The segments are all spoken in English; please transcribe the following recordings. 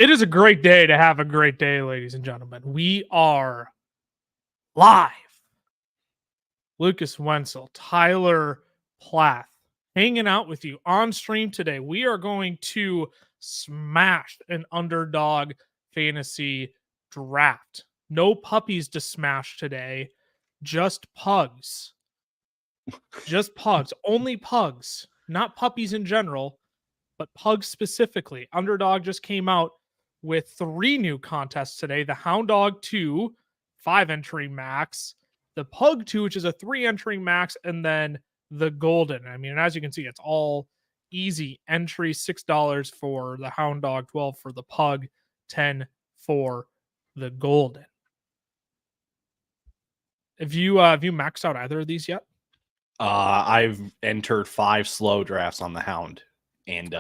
It is a great day to have a great day, ladies and gentlemen. We are live. Lucas Wenzel, Tyler Plath, hanging out with you on stream today. We are going to smash an Underdog Fantasy draft. No puppies to smash today, just pugs. Just pugs. Only pugs, not puppies in general, but pugs specifically. Underdog just came out with 3 new contests today. The Hound Dog 2, 5 entry max. The Pug 2, which is a 3 entry max. And then the Golden. I mean, as you can see, it's all easy entry. $6 for the Hound Dog, 12 for the Pug, 10 for the Golden. Have you maxed out either of these yet? I've entered 5 slow drafts on the Hound. And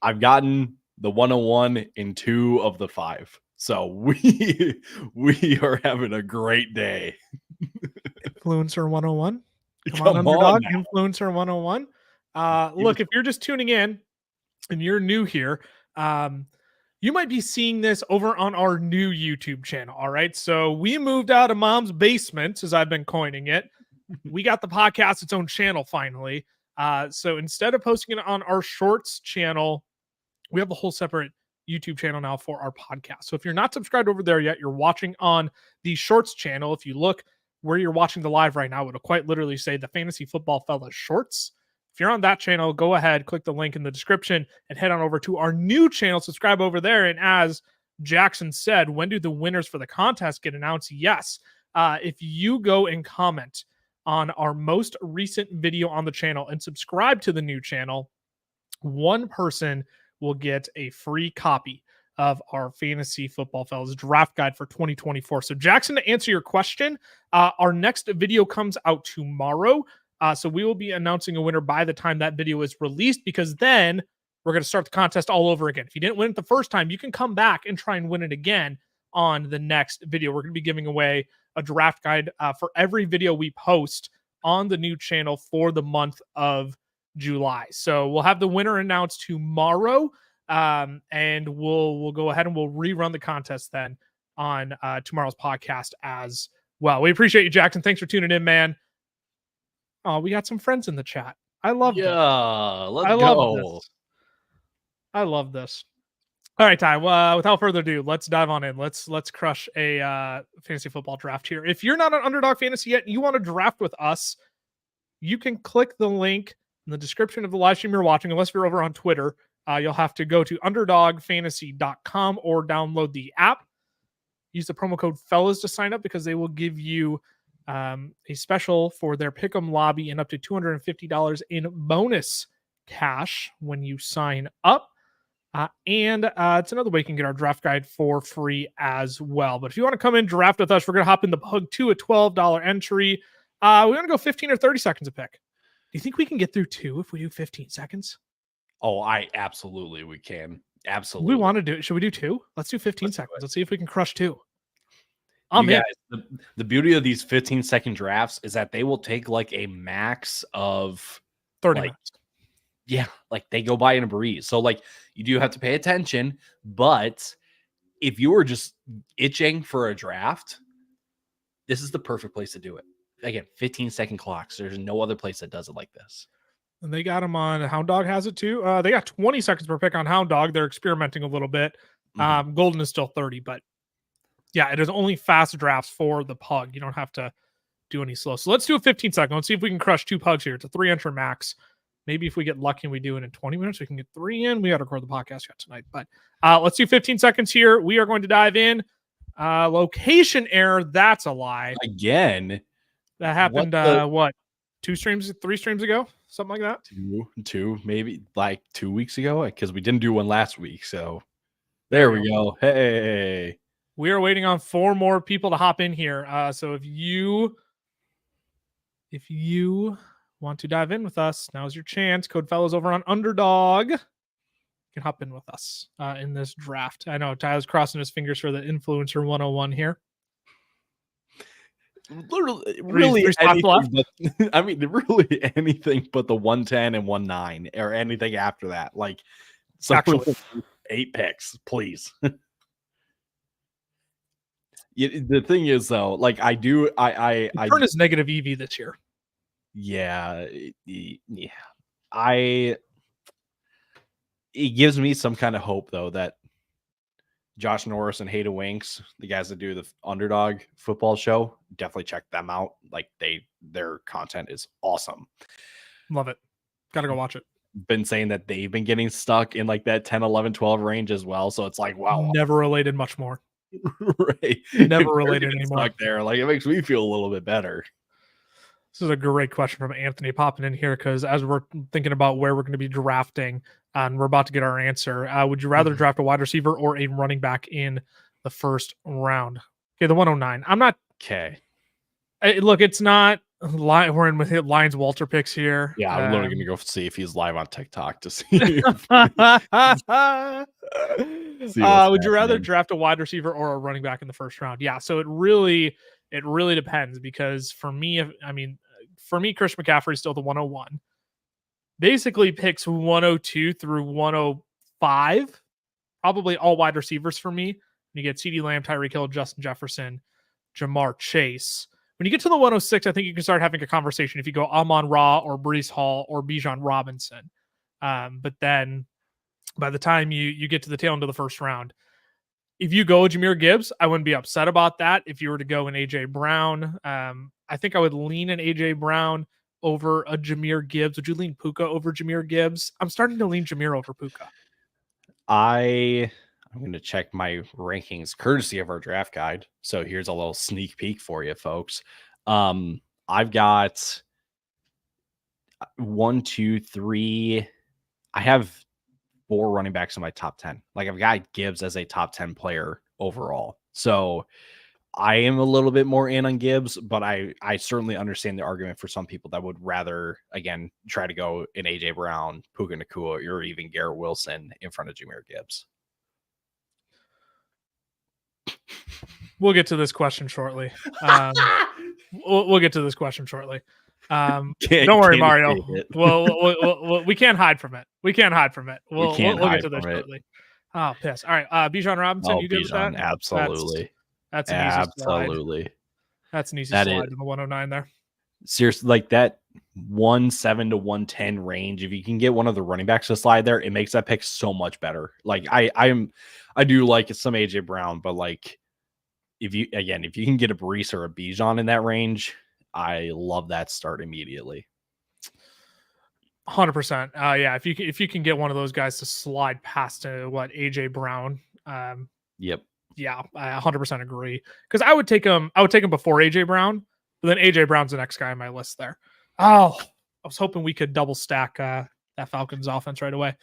I've gotten the 101 in 2 of the 5. So we are having a great day. Influencer 101. Come on, Underdog. Influencer 101. Look, if you're just tuning in and you're new here, you might be seeing this over on our new YouTube channel. All right. So we moved out of mom's basement, as I've been coining it. We got the podcast its own channel finally. So instead of posting it on our shorts channel, we have a whole separate YouTube channel now for our podcast. So if you're not subscribed over there yet, you're watching on the shorts channel. If you look where you're watching the live right now, it'll quite literally say the Fantasy Football Fellas Shorts. If you're on that channel, go ahead, click the link in the description and head on over to our new channel, subscribe over there. And as Jackson said, when do the winners for the contest get announced? Yes. If you go and comment on our most recent video on the channel and subscribe to the new channel, one person will get a free copy of our Fantasy Football Fellas draft guide for 2024. So Jackson, to answer your question, our next video comes out tomorrow. So we will be announcing a winner by the time that video is released, because then we're going to start the contest all over again. If you didn't win it the first time, you can come back and try and win it again on the next video. We're going to be giving away a draft guide for every video we post on the new channel for the month of July. So we'll have the winner announced tomorrow, and we'll go ahead and we'll rerun the contest then on tomorrow's podcast as well. We appreciate you, Jackson. Thanks for tuning in, man. Oh, we got some friends in the chat. I love this. Let's go. I love this. All right, Ty. Without further ado, let's dive on in. Let's crush a fantasy football draft here. If you're not on Underdog Fantasy yet, and you want to draft with us, you can click the link in the description of the live stream you're watching. Unless you're over on Twitter, you'll have to go to underdogfantasy.com or download the app. Use the promo code FELLAS to sign up, because they will give you a special for their Pick'em lobby and up to $250 in bonus cash when you sign up. And it's another way you can get our draft guide for free as well. But if you want to come in, draft with us, we're going to hop in the Pug 2, a $12 entry. We're going to go 15 or 30 seconds a pick. Do you think we can get through 2 if we do 15 seconds? Oh, we can. Absolutely. We want to do it. Should we do 2? Let's do 15 seconds. Let's see if we can crush 2. Guys, the beauty of these 15-second drafts is that they will take like a max of 30 minutes. Yeah, like they go by in a breeze. So like you do have to pay attention, but if you were just itching for a draft, this is the perfect place to do it. Again, 15-second clocks. There's no other place that does it like this. And they got them on Hound Dog has it too. They got 20 seconds per pick on Hound Dog. They're experimenting a little bit. Golden is still 30, but yeah, it is only fast drafts for the Pug. You don't have to do any slow. So let's do a 15-second. Let's see if we can crush 2 Pugs here. It's a 3-entry max. Maybe if we get lucky and we do it in 20 minutes, we can get 3 in. We got to record the podcast yet tonight. But let's do 15 seconds here. We are going to dive in. Location error. That's a lie. Again. That happened, 3 streams ago? Something like that? Two, maybe like 2 weeks ago, because we didn't do one last week. So there we go. Hey. We are waiting on 4 more people to hop in here. So if you want to dive in with us, now's your chance. Code Fellas over on Underdog. You can hop in with us in this draft. I know Tyler's crossing his fingers for the Influencer 101 here. Really anything but, really anything but the 110 and 19 or anything after that. Like So Actually, 8 picks, please. The thing is, though, like I turn is negative EV this year. Yeah, it gives me some kind of hope though that Josh Norris and Hayden Winks, the guys that do the Underdog football show, definitely check them out. Like their content is awesome. Love it. Got to go watch it. Been saying that they've been getting stuck in like that 10, 11, 12 range as well. So it's like, wow. Never related much more. Right. Never related anymore. Stuck there. Like it makes me feel a little bit better. This is a great question from Anthony popping in here because as we're thinking about where we're going to be drafting and we're about to get our answer, would you rather draft a wide receiver or a running back in the first round? Okay, the 109. I'm not. Okay. Look, it's not. We're in with Lions Walter picks here. Yeah, I'm literally going to go see if he's live on TikTok to see. Would you rather draft a wide receiver or a running back in the first round? Yeah, so it really depends because for me, Chris McCaffrey is still the 101. Basically picks 102 through 105, probably all wide receivers for me. You get CeeDee Lamb, Tyreek Hill, Justin Jefferson, Jamar Chase. When you get to the 106, I think you can start having a conversation if you go Amon-Ra or Breece Hall or Bijan Robinson. But then by the time you get to the tail end of the first round, if you go Jahmyr Gibbs, I wouldn't be upset about that. If you were to go an A.J. Brown, I think I would lean an A.J. Brown over a Jahmyr Gibbs. Would you lean Puka over Jahmyr Gibbs? I'm starting to lean Jahmyr over Puka. I'm going to check my rankings courtesy of our draft guide. So here's a little sneak peek for you folks. I've got 1, 2, 3. I have 4 running backs in my top 10. Like I've got Gibbs as a top 10 player overall. So I am a little bit more in on Gibbs, but I certainly understand the argument for some people that would rather, again, try to go in A.J. Brown, Puka Nacua, or even Garrett Wilson in front of Jahmyr Gibbs. We'll get to this question shortly. We'll get to this question shortly. Don't worry, Mario. Well, we can't hide from it. We'll get to this shortly. Oh, piss. All right. Bijan Robinson, you good with that? Absolutely. That's an easy slide. That's an easy slide in the 109 there. Seriously, like that 107 to 110 range. If you can get one of the running backs to slide there, it makes that pick so much better. Like I do like some AJ Brown, but like if you can get a Breece or a Bijan in that range, I love that start immediately. 100%. Yeah, if you can get one of those guys to slide past AJ Brown. Yep. Yeah, I 100% agree. Because I would take him before AJ Brown, but then AJ Brown's the next guy on my list there. Oh, I was hoping we could double stack that Falcons offense right away.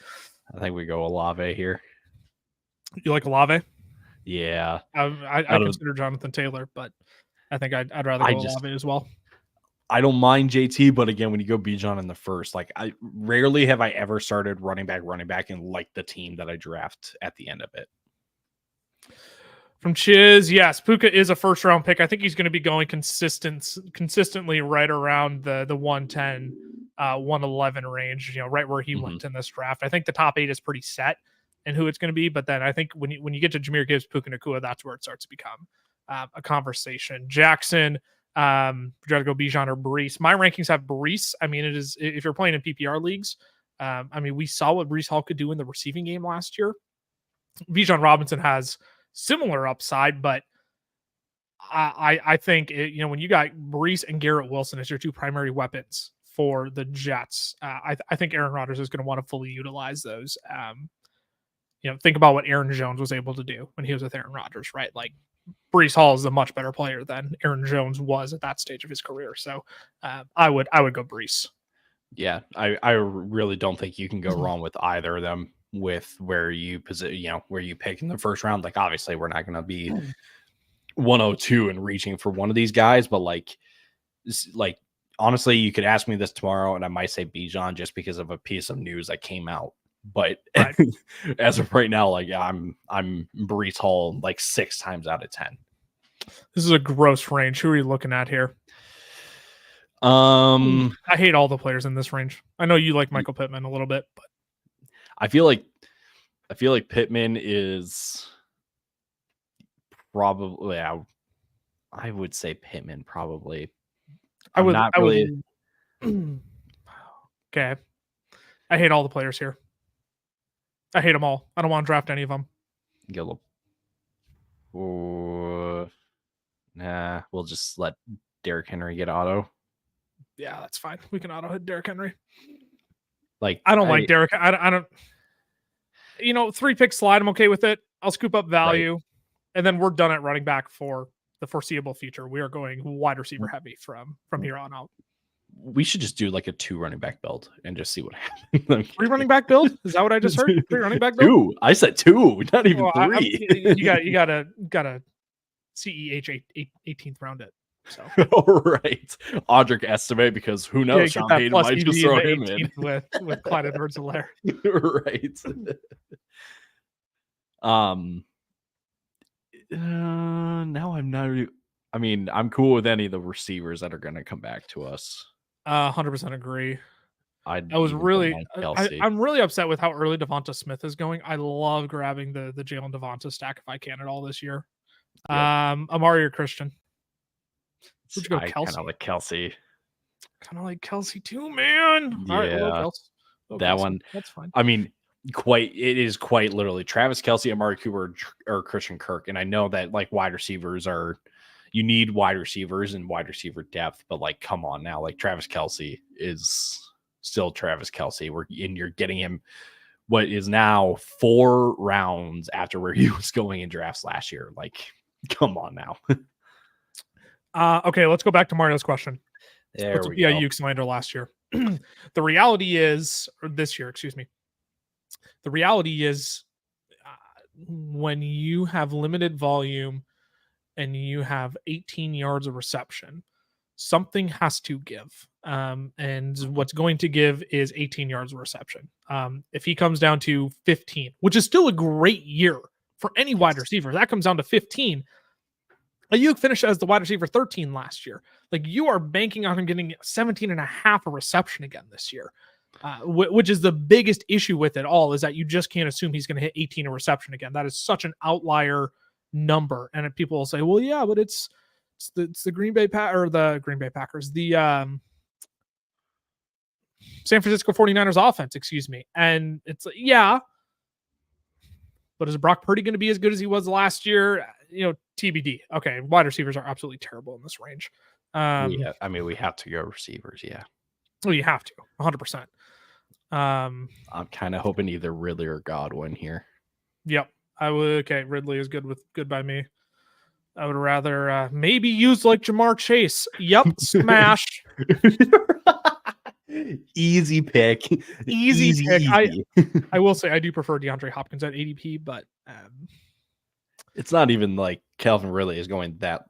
I think we go Olave here. You like Olave? Yeah. I consider Jonathan Taylor, but I think I'd rather go Olave as well. I don't mind JT, but again, when you go Bijan in the first, like I rarely have I ever started running back and like the team that I draft at the end of it. From Chiz, yes, Puka is a first round pick. I think he's going to be going consistently right around the 110, 111 range, right where he went in this draft. I think the top 8 is pretty set in who it's going to be, but then I think when you get to Jahmyr Gibbs, Puka Nacua, that's where it starts to become a conversation. Jackson, try to go Bijan or Breece. My rankings have Breece. I mean, it is if you're playing in PPR leagues. We saw what Breece Hall could do in the receiving game last year. Bijan Robinson has similar upside, but I think when you got Breece and Garrett Wilson as your 2 primary weapons for the Jets, I think Aaron Rodgers is going to want to fully utilize those. Think about what Aaron Jones was able to do when he was with Aaron Rodgers, right? Like Breece Hall is a much better player than Aaron Jones was at that stage of his career. So I would go Breece. Yeah, I really don't think you can go wrong with either of them. With where you where you pick in the first round. Like obviously we're not going to be 102 and reaching for one of these guys, but like honestly, you could ask me this tomorrow and I might say Bijan just because of a piece of news that came out. But right. As of right now, like I'm Breece Hall like 6 times out of 10. This is a gross range. Who are you looking at here? I hate all the players in this range. I know you like Michael Pittman a little bit, but I feel like I feel like Pittman is probably, I would say Pittman probably. I I'm would. not I really. would. Okay. I hate all the players here. I hate them all. I don't want to draft any of them. Get a little. Nah, we'll just let Derrick Henry get auto. Yeah, that's fine. We can auto hit Derrick Henry. Like, I don't like Derrick. I don't. 3-pick slide. I'm okay with it. I'll scoop up value, and then we're done at running back for the foreseeable future. We are going wide receiver heavy from here on out. We should just do like a 2 running back build and just see what happens. 3 running back build? Is that what I just heard? 3 running back build? 2. I said 2, not even 3. You gotta CEH 18th round it. So all right, Audric estimate, because who knows? Sean Payton might just throw him in with Clyde Edwards-Helaire. Right. Now I'm not. I mean, I'm cool with any of the receivers that are going to come back to us. 100% agree. I'm really upset with how early Devonta Smith is going. I love grabbing the Jalen Devonta stack if I can at all this year. Yep. Amari or Christian? Would you go Kelsey? Kind of like Kelsey. Kind of like Kelsey too, man. Yeah, all right, that Kelsey. one. That's fine. I mean, it is quite literally Travis Kelsey, Amari Cooper, or Christian Kirk. And I know that like wide receivers you need wide receivers and wide receiver depth, but like, come on now, like Travis Kelsey is still Travis Kelsey. You're getting him what is now 4 rounds after where he was going in drafts last year. Like, come on now. Okay, let's go back to Mario's question. There we go. Uke slander last year. The reality is, or this year, excuse me. The reality is, when you have limited volume and you have 18 yards of reception, something has to give. And what's going to give is 18 yards of reception. If he comes down to 15, which is still a great year for any wide receiver, that comes down to 15. Ayuk finished as the wide receiver 13 last year. Like, you are banking on him getting 17 and a half a reception again this year, which is the biggest issue with it all, is that you just can't assume he's going to hit 18 a reception again. That is such an outlier number. And people will say, well, yeah, but it's the Green Bay Packers, the San Francisco 49ers offense, excuse me. And it's like, yeah, but is Brock Purdy going to be as good as he was last year? TBD. Okay, wide receivers are absolutely terrible in this range. We have to go receivers. Yeah. Well, you have to 100%. I'm kind of hoping either Ridley or Godwin here. Yep, I would. Okay, Ridley is good by me. I would rather maybe use like Jamar Chase. Yep, smash. Easy pick. Easy pick. I will say I do prefer DeAndre Hopkins at ADP, but it's not even like Calvin Ridley is going that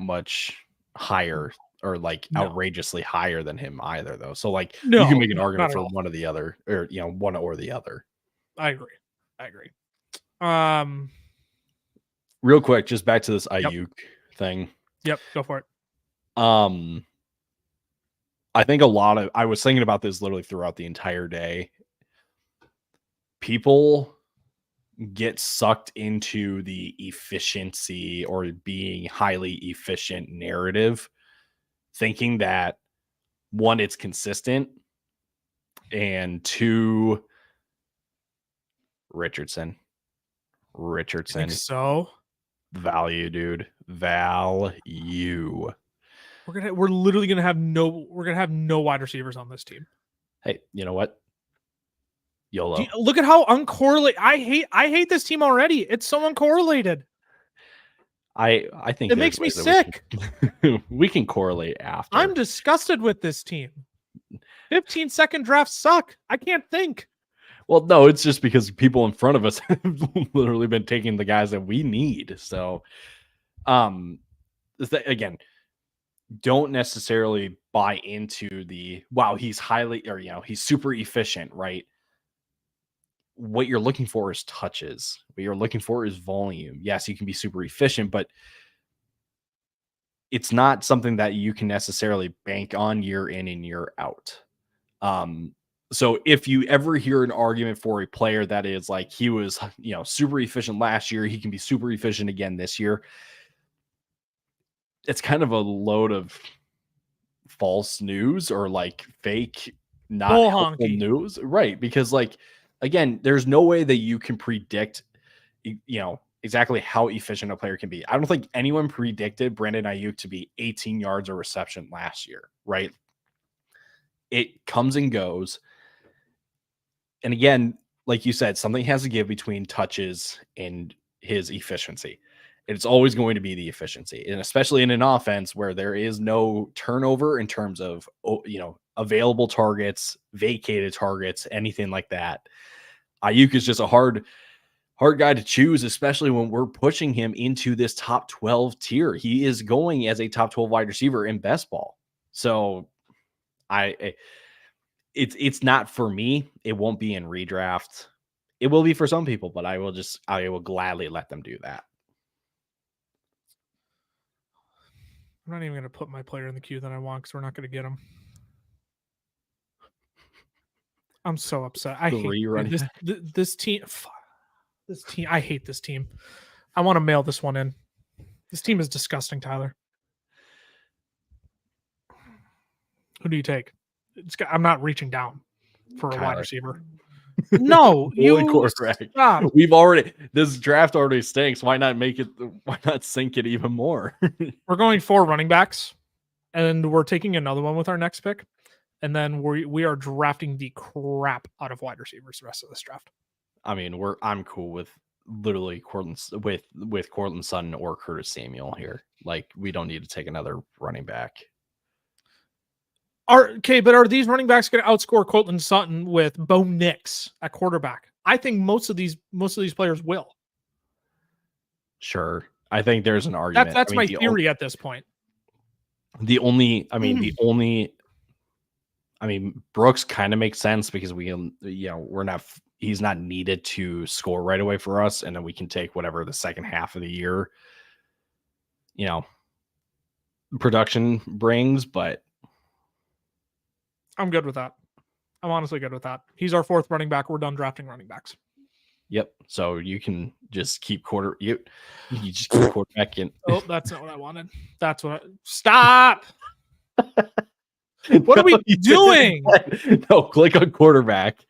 much higher or outrageously higher than him either, though. So you can make an argument for one or the other, or one or the other. I agree. Real quick, just back to this Ayuk thing. Yep, go for it. I think I was thinking about this literally throughout the entire day. People get sucked into the efficiency or being highly efficient narrative, thinking that 1, it's consistent, and 2, Richardson. I think so. Value, dude. Value. We're literally gonna have no wide receivers on this team. Hey, you know what? YOLO. Look at how uncorrelated. I hate this team already. It's so uncorrelated. I think it makes me sick. We can correlate after. I'm disgusted with this team. 15-second drafts suck. I can't think. Well, no, it's just because people in front of us have literally been taking the guys that we need. So, again, don't necessarily buy into he's he's super efficient, right? What you're looking for is touches. What you're looking for is volume. Yes, you can be super efficient, but it's not something that you can necessarily bank on year in and year out. So if you ever hear an argument for a player that is like he was, super efficient last year, he can be super efficient again this year. It's kind of a load of false news or like fake, not Bull helpful honky. news, right? Because again, there's no way that you can predict, exactly how efficient a player can be. I don't think anyone predicted Brandon Ayuk to be 18 yards a reception last year, right? It comes and goes. And again, like you said, something has to give between touches and his efficiency. It's always going to be the efficiency. And especially in an offense where there is no turnover in terms of, available targets, vacated targets, anything like that. Ayuk is just a hard guy to choose, especially when we're pushing him into this top 12 tier. He is going as a top 12 wide receiver in best ball. So it's not for me. It won't be in redraft. It will be for some people, but I will gladly let them do that. I'm not even going to put my player in the queue that I want because we're not going to get him. I'm so upset. I hate this team. This team. I hate this team. I want to mail this one in. This team is disgusting, Tyler. Who do you take? I'm not reaching down for a wide receiver. No, you stop. This draft already stinks. Why not sink it even more? We're going 4 running backs, and we're taking another one with our next pick. And then we are drafting the crap out of wide receivers the rest of this draft. I mean, I'm cool with literally Courtland Sutton or Curtis Samuel here. Like, we don't need to take another running back. But are these running backs going to outscore Courtland Sutton with Bo Nix at quarterback? I think most of these players will. Sure, I think there's an argument. That's my theory at this point. Brooks kind of makes sense because he's not needed to score right away for us, and then we can take whatever the second half of the year, production brings. But I'm good with that. I'm honestly good with that. He's our 4th running back. We're done drafting running backs. Yep. So you can just keep you just keep quarterback in. Oh, that's not what I wanted. Stop. What are we doing? No, click on quarterback.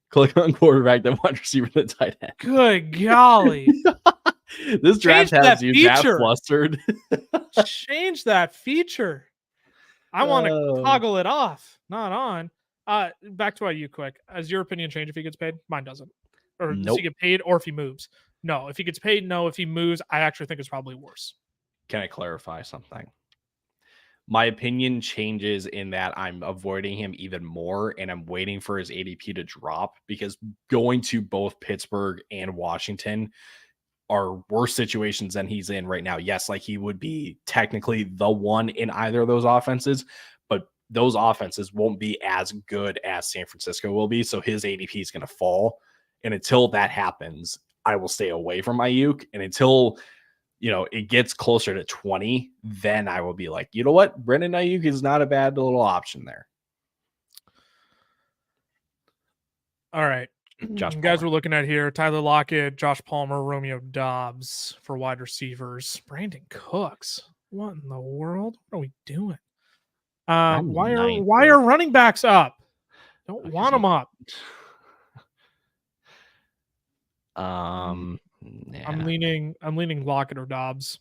Click on quarterback, then wide receiver, then tight end. Good golly. This draft has you that flustered. Change that feature. I want to toggle it off, not on. Back to you quick. Has your opinion changed if he gets paid? Mine doesn't. Or does he get paid or if he moves? No. If he gets paid, no. If he moves, I actually think it's probably worse. Can I clarify something? My opinion changes in that I'm avoiding him even more, and I'm waiting for his ADP to drop, because going to both Pittsburgh and Washington are worse situations than he's in right now. Yes, like he would be technically the one in either of those offenses, but those offenses won't be as good as San Francisco will be. So his ADP is going to fall. And until that happens, I will stay away from Ayuk. And until, it gets closer to 20, then I will be like, you know what? Brandon Ayuk is not a bad little option there. All right. Guys, we're looking at here: Tyler Lockett, Josh Palmer, Romeo Doubs for wide receivers. Brandon Cooks. What in the world? What are we doing? Why are running backs up? Don't want them up. I'm leaning Lockett or Doubs.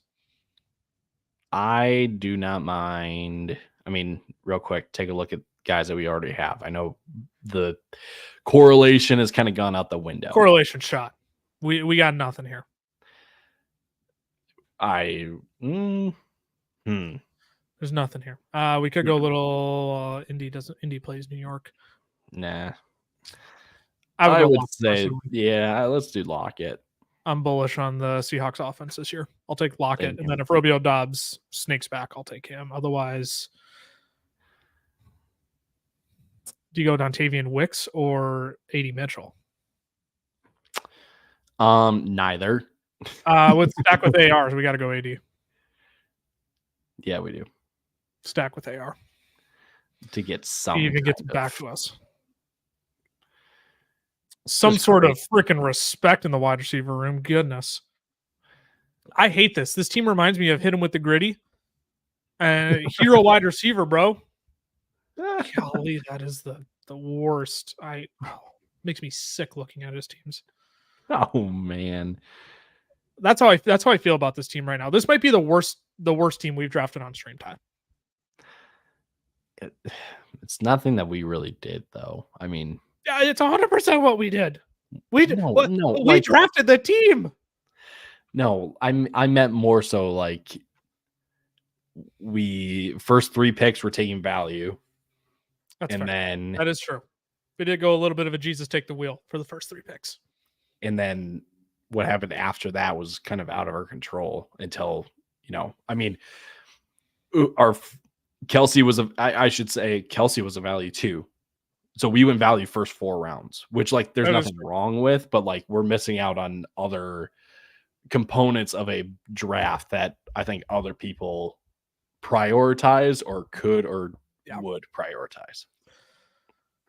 I do not mind. I mean, real quick, take a look at guys that we already have. I know the correlation has kind of gone out the window. Correlation shot. We got nothing here. There's nothing here. We could go a little Indy plays New York. Nah. I would say, let's do Lockett. I'm bullish on the Seahawks offense this year. I'll take Lockett. And then if Romeo Doubs snakes back, I'll take him. Otherwise, do you go Dontavian Wicks or A.D. Mitchell? Neither. With stack with AR, so we got to go AD. Yeah, we do. Stack with AR to get some. He even gets back to us. some sort of freaking respect in the wide receiver room. Goodness. I hate this. This team reminds me of Hit 'em with the Gritty. Hero wide receiver, bro. Golly, that is the worst. Makes me sick looking at his teams. Oh man. That's how I feel about this team right now. This might be the worst team we've drafted on Stream Time. It's nothing that we really did, though. I mean, yeah, it's 100% what we did. We like, drafted the team. No, I meant more so like we first 3 picks were taking value. That's and fair. then that is true. We did go a little bit of a Jesus take the wheel for the first 3 picks. And then what happened after that was kind of out of our control until, I mean, Kelsey was I should say Kelsey was a value too. So we went value first 4 rounds, which like there's nothing wrong with, but like we're missing out on other components of a draft that I think other people prioritize or could or would prioritize.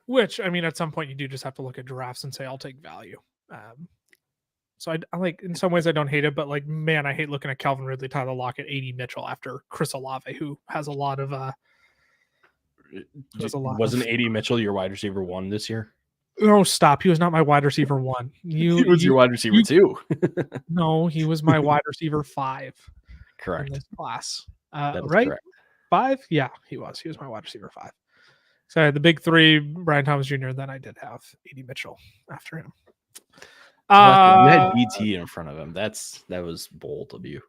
Which, I mean, at some point you do just have to look at drafts and say, I'll take value. So I like, in some ways I don't hate it, but like, man, I hate looking at Calvin Ridley, Tyler Lockett, A.D. Mitchell after Chris Olave, who has a lot of Wasn't A.D. Mitchell your wide receiver 1 this year? No, stop. He was not my wide receiver 1. He was your wide receiver 2. No, he was my wide receiver 5. Correct. In this class. That is right? correct. 5? Yeah, he was. He was my wide receiver 5. So I had the big 3, Brian Thomas Jr., and then I did have A.D. Mitchell after him. You had BT in front of him. That was bold of you.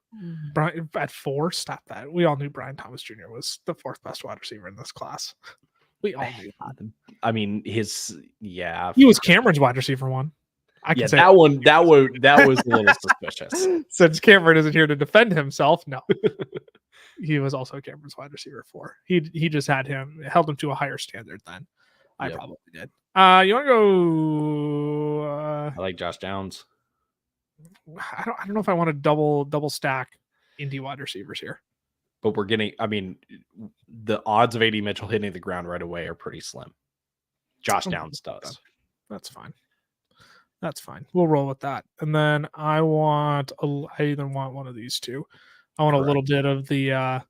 Brian at 4, stop that. We all knew Brian Thomas Jr. was the 4th best wide receiver in this class. We all knew that. I mean, he was Cameron's wide receiver 1. I can say that one. That was a little suspicious. Since Cameron isn't here to defend himself, no. He was also Cameron's wide receiver 4. He just held him to a higher standard than I probably did. You want to go? I like Josh Downs. I don't know if I want to double stack Indy wide receivers here. But we're getting. I mean, the odds of A.D. Mitchell hitting the ground right away are pretty slim. Josh Downs does. That's fine. We'll roll with that. And then I either want one of these two. I want a little bit of the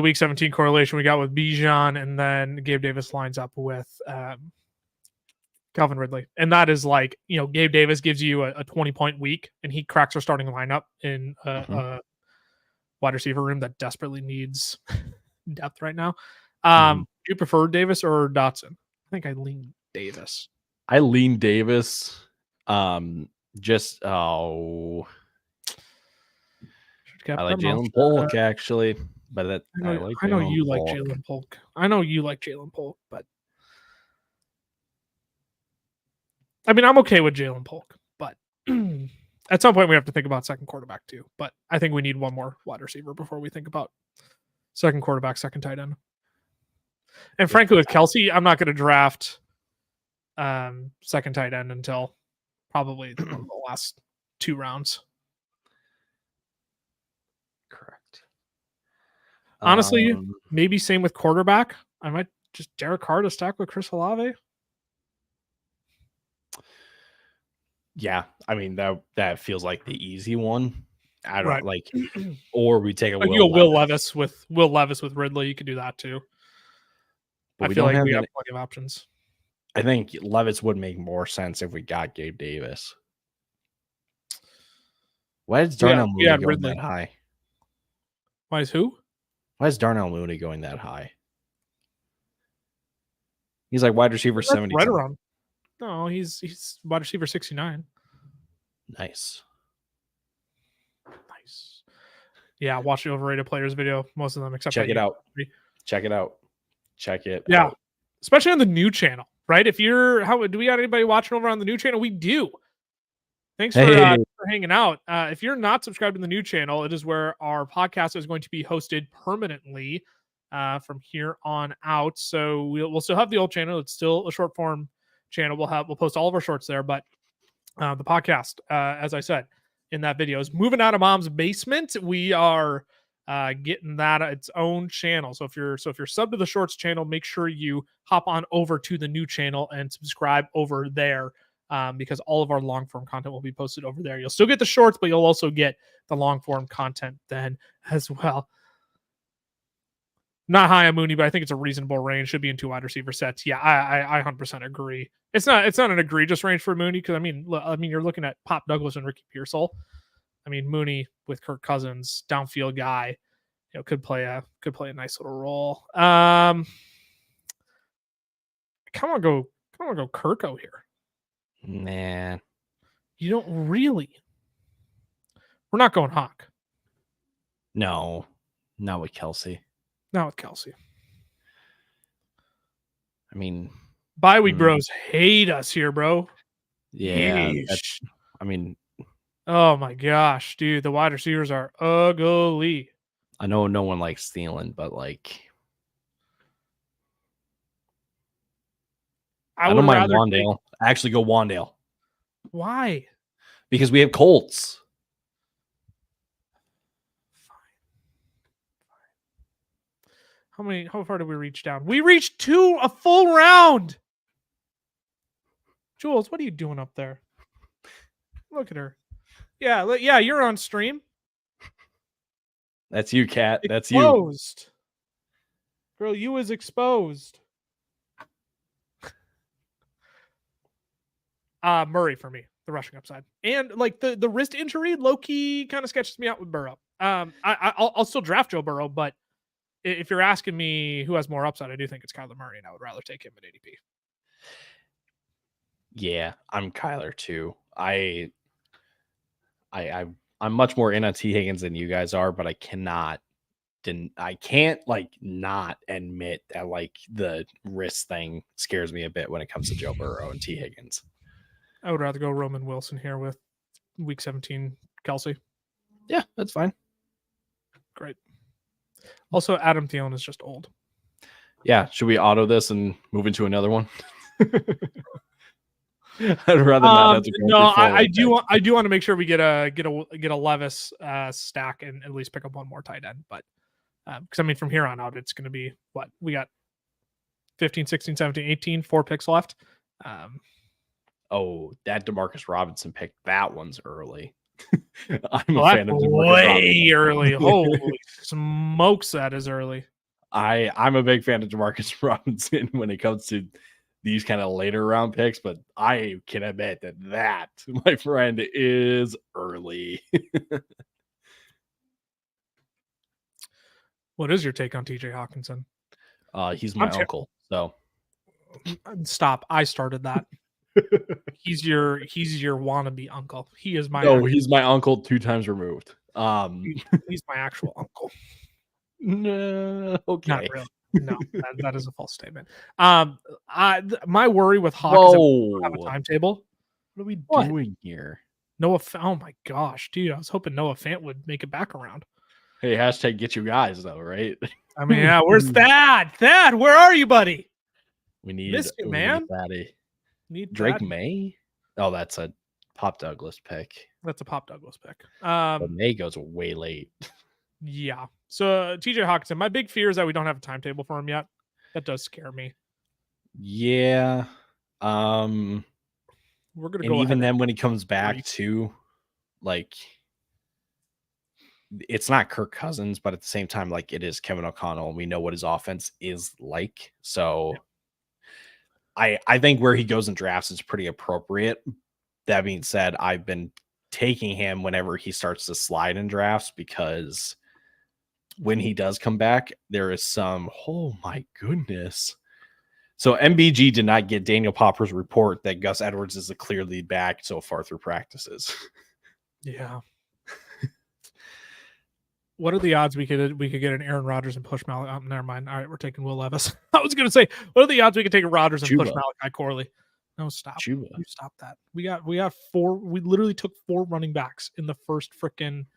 week 17 correlation we got with Bijan, and then Gabe Davis lines up with Calvin Ridley. And that is like, Gabe Davis gives you a 20-point week, and he cracks our starting lineup in a wide receiver room that desperately needs depth right now. Do you prefer Davis or Dotson? I think I lean Davis. I lean Davis. I like Jalen Polk actually, but I know you like Jalen Polk. I know you like Jalen Polk, but I mean, I'm okay with Jalen Polk, but at some point we have to think about second quarterback too. But I think we need one more wide receiver before we think about second quarterback, second tight end. And frankly, with Kelsey, I'm not going to draft second tight end until probably the last 2 rounds. Correct. Honestly, maybe same with quarterback. I might just Derek Carr to stack with Chris Olave. Yeah, I mean that feels like the easy one. I don't like, or we take a Will Levis with Ridley. You could do that too. But I feel like we have plenty of options. I think Levis would make more sense if we got Gabe Davis. Why is Darnell Mooney going that high? Why is who? Why is Darnell Mooney going that high? He's like wide receiver 70. Right around. No, he's wide receiver 69. Nice. Yeah, watch the overrated players video. Most of them, except check it out. Check it out. Yeah, especially on the new channel, right? If you're, do we got anybody watching over on the new channel? We do. Thanks for hanging out. If you're not subscribed to the new channel, it is where our podcast is going to be hosted permanently from here on out. So we'll still have the old channel. It's still a short form channel. We'll post all of our shorts there, but the podcast, as I said in that video, is moving out of mom's basement. We are getting that its own channel. So if you're sub to the Shorts channel, make sure you hop on over to the new channel and subscribe over there, because all of our long form content will be posted over there. You'll still get the Shorts, but you'll also get the long form content then as well. Not high on Mooney, but I think it's a reasonable range. Should be in 2 wide receiver sets. Yeah, I 100% agree. It's not an egregious range for Mooney, because I mean you're looking at Pop Douglas and Ricky Pearsall. I mean, Mooney with Kirk Cousins, downfield guy, could play a nice little role. Come on, go Kirko here. Man, you don't really. We're not going Hawk. No, not with Kelsey. Not with Kelsey. I mean, bye week bros hate us here, bro. Yeah, I mean, oh my gosh, dude, the wide receivers are ugly. I know no one likes Thielen, but like, I don't mind Wandale. I actually go Wandale. Why? Because we have Colts. How far did we reach down? We reached a full round. Jules, what are you doing up there? Look at her. Yeah, you're on stream. That's you, Kat. That's exposed. You. Girl, you is exposed. Murray for me, the rushing upside. And like the wrist injury, low-key kind of sketches me out with Burrow. I'll still draft Joe Burrow, but if you're asking me who has more upside, I do think it's Kyler Murray, and I would rather take him at ADP. Yeah, I'm Kyler too. I'm much more in on T. Higgins than you guys are, but I can't like not admit that like the wrist thing scares me a bit when it comes to Joe Burrow and T. Higgins. I would rather go Roman Wilson here with week 17 Kelsey. Yeah, that's fine. Great. Also, Adam Thielen is just old. Yeah, should we auto this and move into another one? I'd rather not have to go. No, I do want to make sure we get a Levis stack and at least pick up one more tight end. But because I mean, from here on out, it's going to be what we got: 15, 16, 17, 18, 4 picks left. That Demarcus Robinson pick, that one's early. I'm a fan of Demarcus Robinson. Early. Holy smokes, that is early. I'm a big fan of Demarcus Robinson when it comes to these kind of later round picks, but I can admit that my friend is early. What is your take on TJ Hawkinson? He's my uncle. So stop. I started that. He's your wannabe uncle. He is my he's my uncle 2 times removed. He's my actual uncle. No, okay. Not really. No, that is a false statement. My worry with Hawk is that we don't have a timetable. What are we doing here? Noah, oh my gosh, dude! I was hoping Noah Fant would make it back around. Hey, hashtag get you guys though, right? I mean, yeah. Where's Thad? Thad, where are you, buddy? We need Missed you, man. Need Drake May. Oh, that's a Pop Douglas pick. That's a Pop Douglas pick. But May goes way late. Yeah. So TJ Hawkinson, my big fear is that we don't have a timetable for him yet. That does scare me. Yeah. We're gonna go. And even then, when he comes back to, like, it's not Kirk Cousins, but at the same time, like, it is Kevin O'Connell, and we know what his offense is like. So, I think where he goes in drafts is pretty appropriate. That being said, I've been taking him whenever he starts to slide in drafts, because when he does come back, there is some, oh my goodness. So MBG did not get Daniel Popper's report that Gus Edwards is a clear lead back so far through practices. Yeah. What are the odds we could get an Aaron Rodgers and push Malachi? Oh, never mind. All right, we're taking Will Levis. I was going to say, what are the odds we could take a Rodgers and push Malachi Corley? No, stop. You stop that. We got 4. We literally took 4 running backs in the first freaking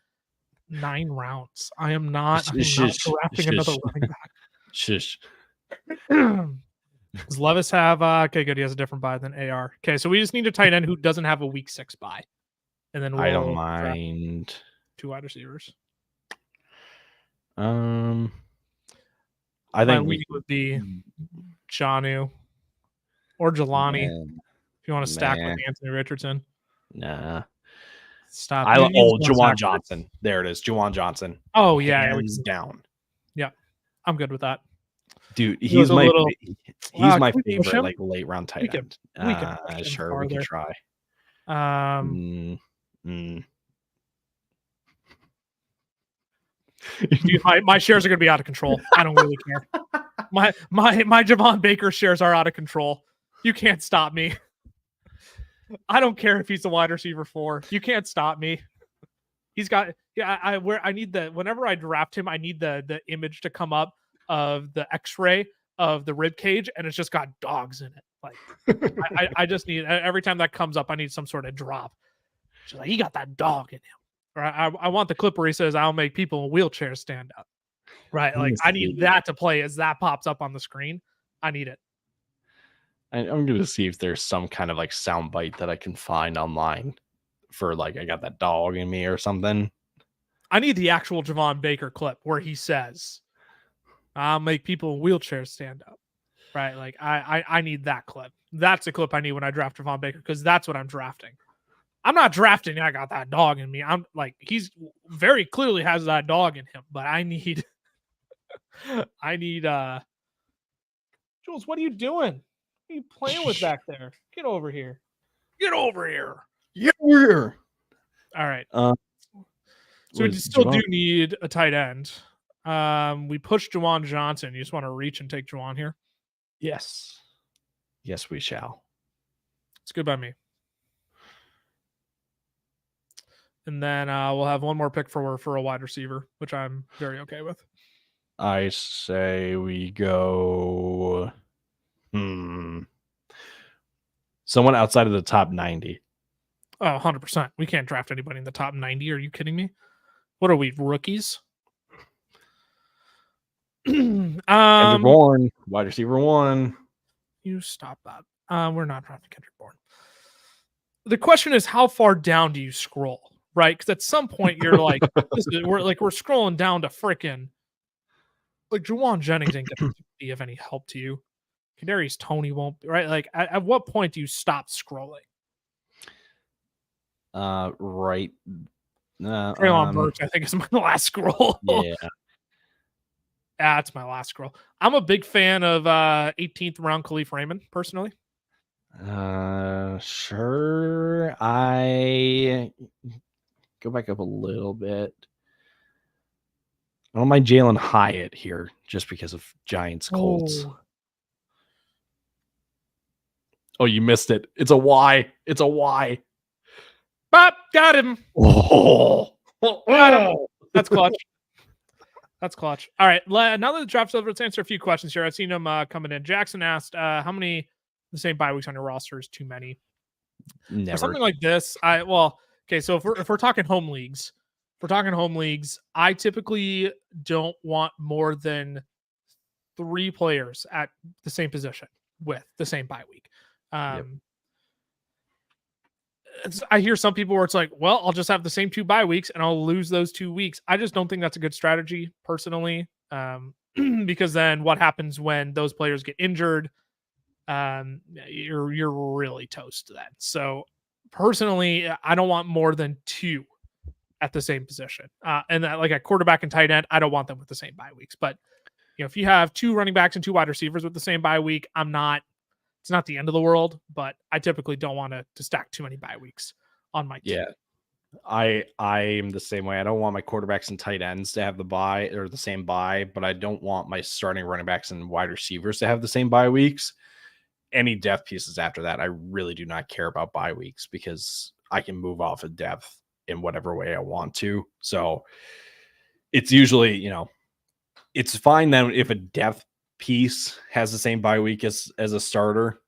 9 rounds. I am not drafting another running back. Shush. Does Levis have okay, good. He has a different buy than AR. Okay, so we just need a tight end who doesn't have a week 6 buy. And then I don't mind 2 wide receivers. I My think league would be Janu or Jelani if you want to stack with Anthony Richardson. Nah. Stop. Juwan Johnson. There it is. Juwan Johnson. Oh, yeah. Hands down. Yeah. I'm good with that. Dude, he's my favorite like late round tight end. We can sure, we can try. Dude, my shares are going to be out of control. I don't really care. My Javon Baker shares are out of control. You can't stop me. I don't care if he's a wide receiver 4. You can't stop me. He's got I need whenever I draft him, I need the image to come up of the X-ray of the rib cage, and it's just got dogs in it. Like I just need every time that comes up, I need some sort of drop. She's like, he got that dog in him. Or I want the clip where he says, "I'll make people in wheelchairs stand up." Right? Like I need that to play as that pops up on the screen. I need it. I'm going to see if there's some kind of like sound bite that I can find online for like I got that dog in me or something. I need the actual Javon Baker clip where he says, "I'll make people in wheelchairs stand up." Right? Like I need that clip. That's the clip I need when I draft Javon Baker because that's what I'm drafting. I'm not drafting. I got that dog in me. I'm like he's very clearly has that dog in him, but I need Jules. What are you doing? What are you playing with back there? Get over here. Get over here. Get over here. All right. So we still do need a tight end. We pushed Juwan Johnson. You just want to reach and take Juwan here? Yes. Yes, we shall. It's good by me. And then we'll have one more pick for a wide receiver, which I'm very okay with. I say we go someone outside of the top 90. Oh, 100%. We can't draft anybody in the top 90. Are you kidding me? What are we, rookies? Kendrick Bourne, wide receiver 1. You stop that. We're not drafting Kendrick Bourne. The question is, how far down do you scroll? Right? Because at some point you're like, we're scrolling down to freaking like Juwan Jennings ain't gonna be of any help to you. Kadarius Toney won't be right. Like at what point do you stop scrolling? Right. Treylon Burks, I think, is my last scroll. Yeah. That's my last scroll. I'm a big fan of 18th round Khalif Raymond, personally. Sure. I go back up a little bit. I don't mind Jalen Hyatt here just because of Giants Colts. Oh, you missed it. It's a Y. It's a Y. Bop, got him. Oh, got him. That's clutch. That's clutch. All right. Now that the draft's over, let's answer a few questions here. I've seen them coming in. Jackson asked, how many the same bye weeks on your roster is too many? Never. For something like this, okay, so if we're talking home leagues, I typically don't want more than 3 players at the same position with the same bye week. I hear some people where it's like, well, I'll just have the same 2 bye weeks and I'll lose those 2 weeks. I just don't think that's a good strategy personally. Because then what happens when those players get injured? You're really toast then. So personally, I don't want more than 2 at the same position. And like a quarterback and tight end, I don't want them with the same bye weeks. But if you have 2 running backs and 2 wide receivers with the same bye week, it's not the end of the world, but I typically don't want to stack too many bye weeks on my team. Yeah. I'm the same way. I don't want my quarterbacks and tight ends to have the bye or the same bye, but I don't want my starting running backs and wide receivers to have the same bye weeks. Any depth pieces after that, I really do not care about bye weeks because I can move off of depth in whatever way I want to. So it's usually, it's fine then if a depth piece has the same bye week as a starter.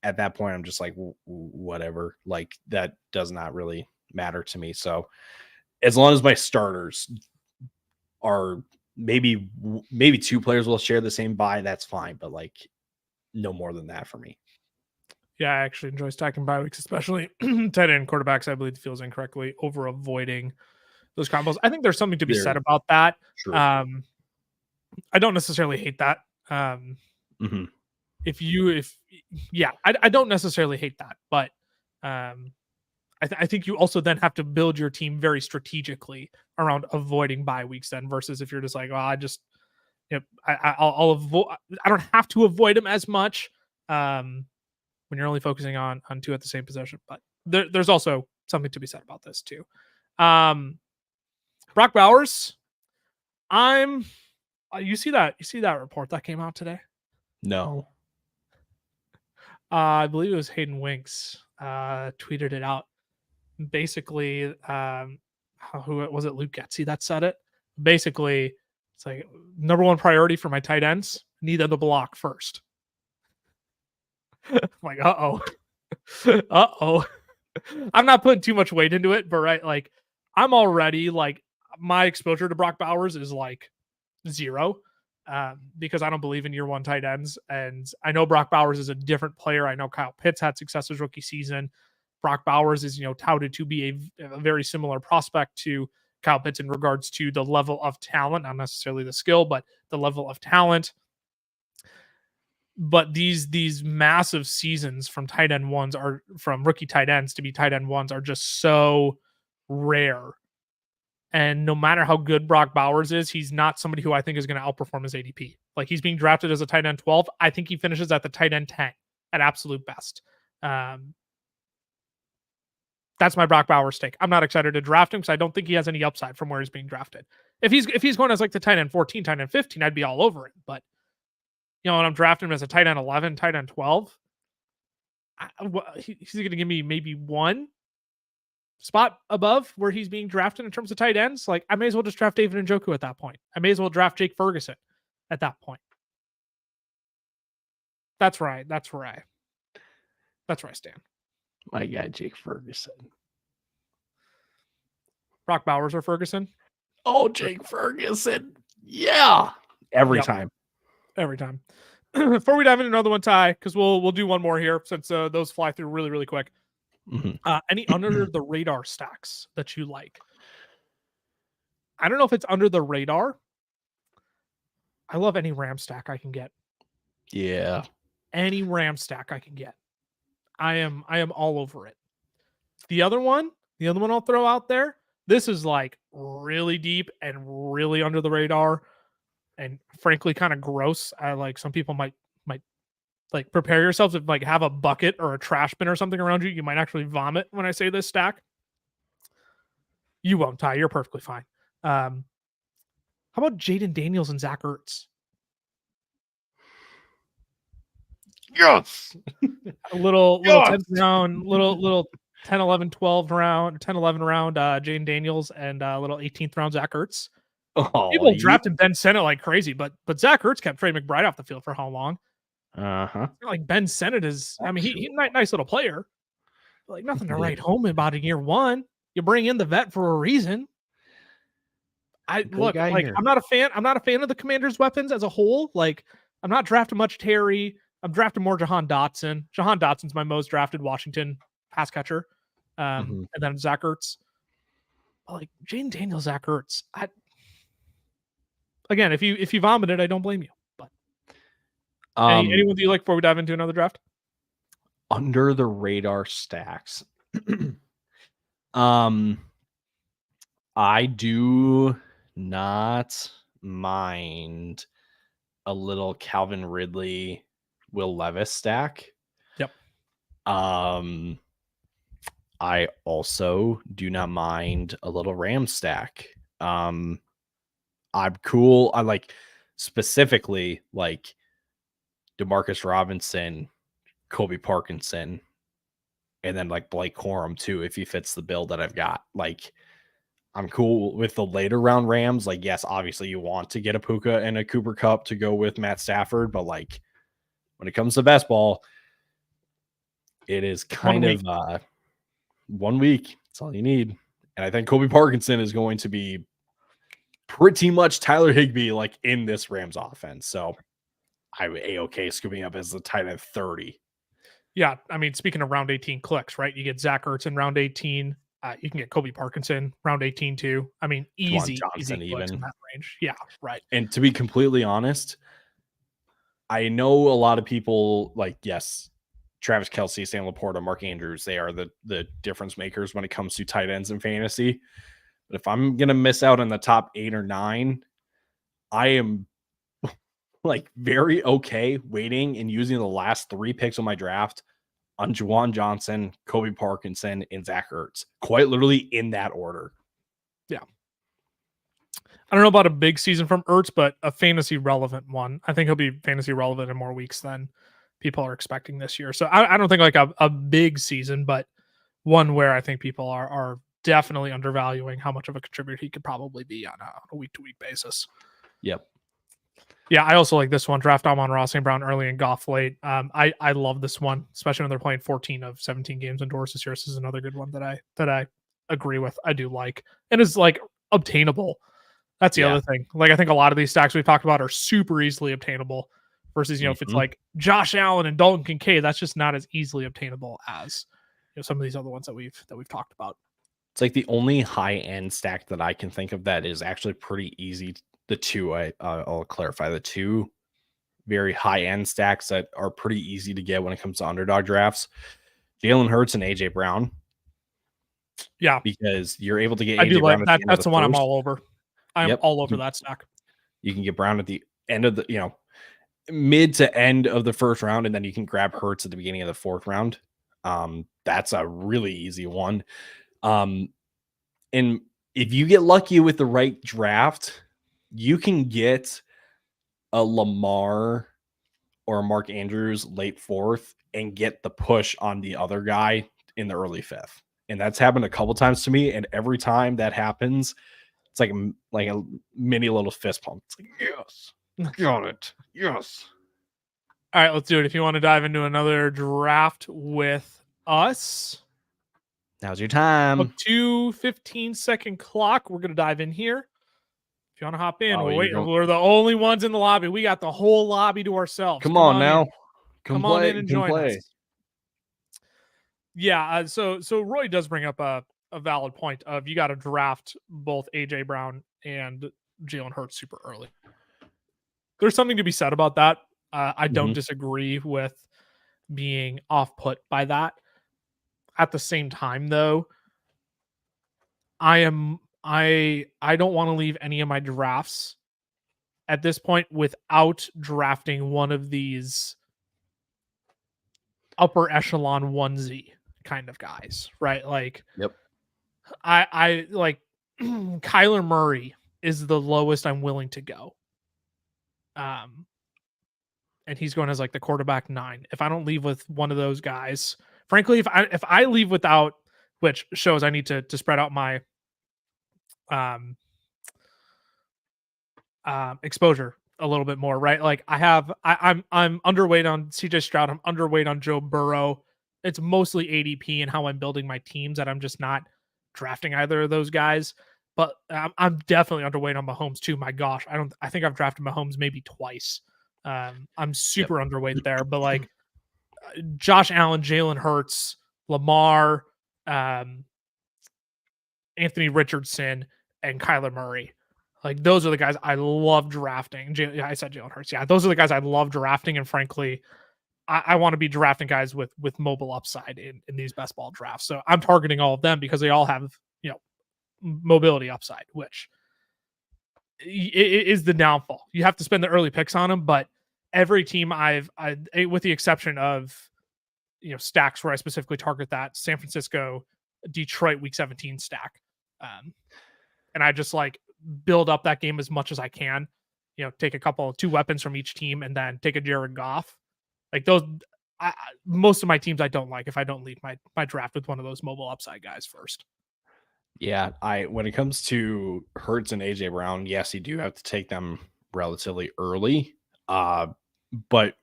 At that point, I'm just like, whatever. Like that does not really matter to me. So as long as my starters are maybe 2 players will share the same bye, that's fine. But like no more than that for me. Yeah, I actually enjoy stacking bye weeks, especially tight end quarterbacks. I believe feels incorrectly over avoiding those combos. I think there's something to be said about that. True. I don't necessarily hate that. Mhm. I don't necessarily hate that, but I think you also then have to build your team very strategically around avoiding bye weeks then versus if you're just like, well, I just, I'll avoid, I don't have to avoid them as much when you're only focusing on two at the same position. But there's also something to be said about this too. Brock Bowers, you see that report that came out today? No. I believe it was Hayden Winks tweeted it out. Basically, who was it? Luke Getzey that said it. Basically, it's like number one priority for my tight ends, need them to block first. I'm like, uh-oh. I'm not putting too much weight into it, but right, like I'm already like my exposure to Brock Bowers is like 0 because I don't believe in year one tight ends. And I know Brock Bowers is a different player. I know Kyle Pitts had success his rookie season. Brock Bowers is, touted to be a very similar prospect to Kyle Pitts in regards to the level of talent, not necessarily the skill, but the level of talent. But these massive seasons from tight end ones are from rookie tight ends to be tight end ones are just so rare. And no matter how good Brock Bowers is, he's not somebody who I think is going to outperform his ADP. Like he's being drafted as a tight end 12. I think he finishes at the tight end 10 at absolute best. That's my Brock Bowers take. I'm not excited to draft him because I don't think he has any upside from where he's being drafted. If he's going as like the tight end 14, tight end 15, I'd be all over it. But when I'm drafting him as a tight end 11, tight end 12, he's going to give me maybe one spot above where he's being drafted in terms of tight ends. Like I may as well just draft David Njoku at that point. I may as well draft Jake Ferguson at that point. That's right. That's where I stand. My guy, Jake Ferguson. Brock Bowers or Ferguson? Oh, Jake Ferguson. Yeah. Every time. Before we dive into another one, Ty, because we'll do one more here since those fly through really, really quick. Mm-hmm. Any under the radar stacks that you like? I don't know if it's under the radar. I love any Ram stack I can get. Yeah. Any Ram stack I can get. I am all over it. The other one I'll throw out there. This is like really deep and really under the radar and frankly kind of gross. I like some people might like prepare yourselves to like have a bucket or a trash bin or something around you. You might actually vomit when I say this stack. You won't, Ty. You're perfectly fine. How about Jaden Daniels and Zach Ertz? Yes. A little 10th round, little 10, 11, 12 round, 10, 11 round Jaden Daniels and a little 18th round Zach Ertz. People drafted Ben Sennett like crazy, but Zach Ertz kept Trey McBride off the field for how long? Like Ben Sennett is, I mean, he's a nice little player, but like nothing to write home about in year one. You bring in the vet for a reason. I'm not a fan. I'm not a fan of the Commanders' weapons as a whole. Like, I'm not drafting much Terry. I'm drafting more Jahan Dotson. Jahan Dotson's my most drafted Washington pass catcher. And then Zach Ertz. But like Jaden Daniels, Zach Ertz. Again, if you vomited, I don't blame you. But anyone that you like before we dive into another draft? Under the radar stacks. I do not mind a little Calvin Ridley, Will Levis stack. Yep. I also do not mind a little Ram stack. I'm cool. I like specifically like Demarcus Robinson, Kobe Parkinson, and then like Blake Corum too, if he fits the bill that I've got. Like I'm cool with the later round Rams. Like, yes, obviously you want to get a Puka and a Cooper Kupp to go with Matt Stafford, but like when it comes to best ball, it is kind of 1 week. That's all you need. And I think Kobe Parkinson is going to be pretty much Tyler Higbee like in this Rams offense. So I'm A-okay scooping up as the tight end 30. Yeah, I mean, speaking of round 18 clicks, right? You get Zach Ertz in round 18. You can get Kobe Parkinson round 18 too. I mean, easy Johnson clicks in even. that range. Yeah, right. And to be completely honest, I know a lot of people like, yes, Travis Kelce, Sam Laporta, Mark Andrews, they are the difference makers when it comes to tight ends in fantasy. But if I'm going to miss out on the top 8 or 9, I am like very okay waiting and using the last 3 picks of my draft on Juwan Johnson, Kobe Parkinson, and Zach Ertz. Quite literally in that order. Yeah. I don't know about a big season from Ertz, but a fantasy relevant one. I think he'll be fantasy relevant in more weeks than people are expecting this year. So I don't think like a big season, but one where I think people are definitely undervaluing how much of a contributor he could probably be on a week-to-week basis. Yep. Yeah, I also like this one. Draft Amon-Ra St. Brown early and Goff late. I love this one, especially when they're playing 14 of 17 games indoors this year. This is another good one that I agree with. I do like, and is like obtainable. That's the other thing. Like I think a lot of these stacks we've talked about are super easily obtainable. Versus if it's like Josh Allen and Dalton Kincaid, that's just not as easily obtainable as some of these other ones that we've talked about. It's like the only high end stack that I can think of that is actually pretty easy. The two, I'll clarify, the two very high end stacks that are pretty easy to get when it comes to underdog drafts: Jalen Hurts and AJ Brown. Yeah, because you're able to get I do AJ like Brown that. at That's the one i I'm all over. I'm all over that stack. You can get Brown at the end of the mid to end of the first round, and then you can grab Hurts at the beginning of the 4th round. That's a really easy one. And if you get lucky with the right draft, you can get a Lamar or a Mark Andrews late 4th and get the push on the other guy in the early 5th. And that's happened a couple times to me. And every time that happens, it's like a mini little fist pump. It's like, yes, got it. Yes. All right, let's do it. If you want to dive into another draft with us, now's your time. 2 15-second clock. We're going to dive in here. If you want to hop in, we're the only ones in the lobby. We got the whole lobby to ourselves. Come on now. In. Come on in and join us. Yeah, so Roy does bring up a valid point of you got to draft both AJ Brown and Jalen Hurts super early. There's something to be said about that. I don't disagree with being off put by that. At the same time, though, I don't want to leave any of my drafts at this point without drafting one of these upper echelon onesie kind of guys, right? Like, yep. I like Kyler Murray is the lowest I'm willing to go. And he's going as like the quarterback 9. If I don't leave with one of those guys, frankly, if I leave without, which shows I need to spread out my exposure a little bit more, right? Like I'm underweight on CJ Stroud. I'm underweight on Joe Burrow. It's mostly ADP and how I'm building my teams that I'm just not drafting either of those guys. But I'm definitely underweight on Mahomes too. My gosh, I think I've drafted Mahomes maybe twice. I'm super underweight there, but like Josh Allen, Jalen Hurts, Lamar, Anthony Richardson, and Kyler Murray. Like those are the guys I love drafting. I said Jalen Hurts. Yeah, those are the guys I love drafting. And frankly, I want to be drafting guys with mobile upside in these best ball drafts. So I'm targeting all of them because they all have mobility upside, which is the downfall. You have to spend the early picks on them, but every team I with the exception of stacks where I specifically target that San Francisco, Detroit week 17 stack, and I just like build up that game as much as I can. Take two weapons from each team and then take a Jared Goff. Like those, most of my teams I don't like if I don't leave my draft with one of those mobile upside guys first. Yeah, when it comes to Hurts and AJ Brown, yes, you do have to take them relatively early. But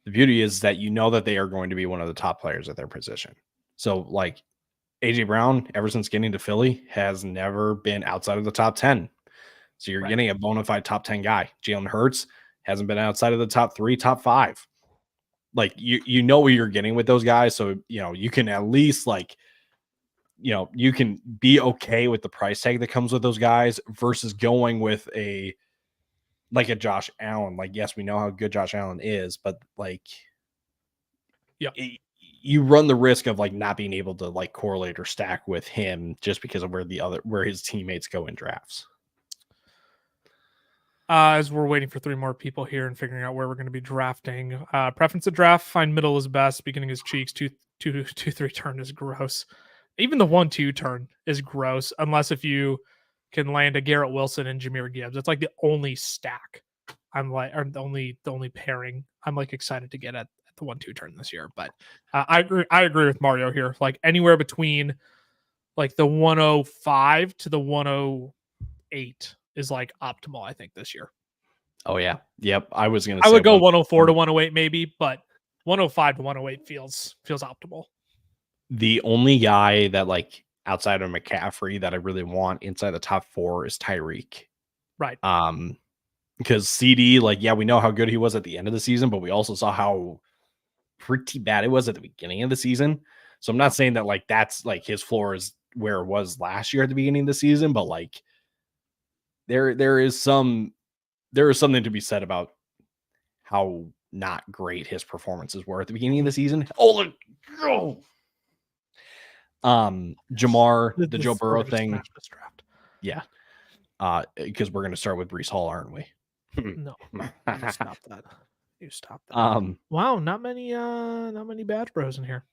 the beauty is that that they are going to be one of the top players at their position. So like AJ Brown, ever since getting to Philly, has never been outside of the top 10. So you're getting a bona fide top 10 guy. Jalen Hurts hasn't been outside of the top 3, top 5. Like you know what you're getting with those guys. So, you can at least like you can be okay with the price tag that comes with those guys versus going with a Josh Allen. Like, yes, we know how good Josh Allen is, but like, you run the risk of like not being able to like correlate or stack with him just because of where his teammates go in drafts. As we're waiting for 3 more people here and figuring out where we're going to be drafting, preference to draft, find middle is best. Beginning is cheeks. 2-3 turn is gross. Even the 1-2 turn is gross unless if you can land a Garrett Wilson and Jahmyr Gibbs. It's like the only stack I'm like, or the only pairing I'm like excited to get at the 1-2 turn this year. But I agree with Mario here. Like anywhere between like the 105 to the 108 is like optimal, I think, this year. Oh yeah. Yep. I would go 104 to 108 maybe, but 105 to 108 feels optimal. The only guy that like outside of McCaffrey that I really want inside the top 4 is Tyreek. Right. Because CD, like, yeah, we know how good he was at the end of the season, but we also saw how pretty bad it was at the beginning of the season. So I'm not saying that like that's like his floor is where it was last year at the beginning of the season, but like there is something to be said about how not great his performances were at the beginning of the season. Jamar, the Joe Burrow thing. Yeah. Because we're gonna start with Breece Hall, aren't we? No. Stop that. You stop that. Wow, not many Badge Bros in here.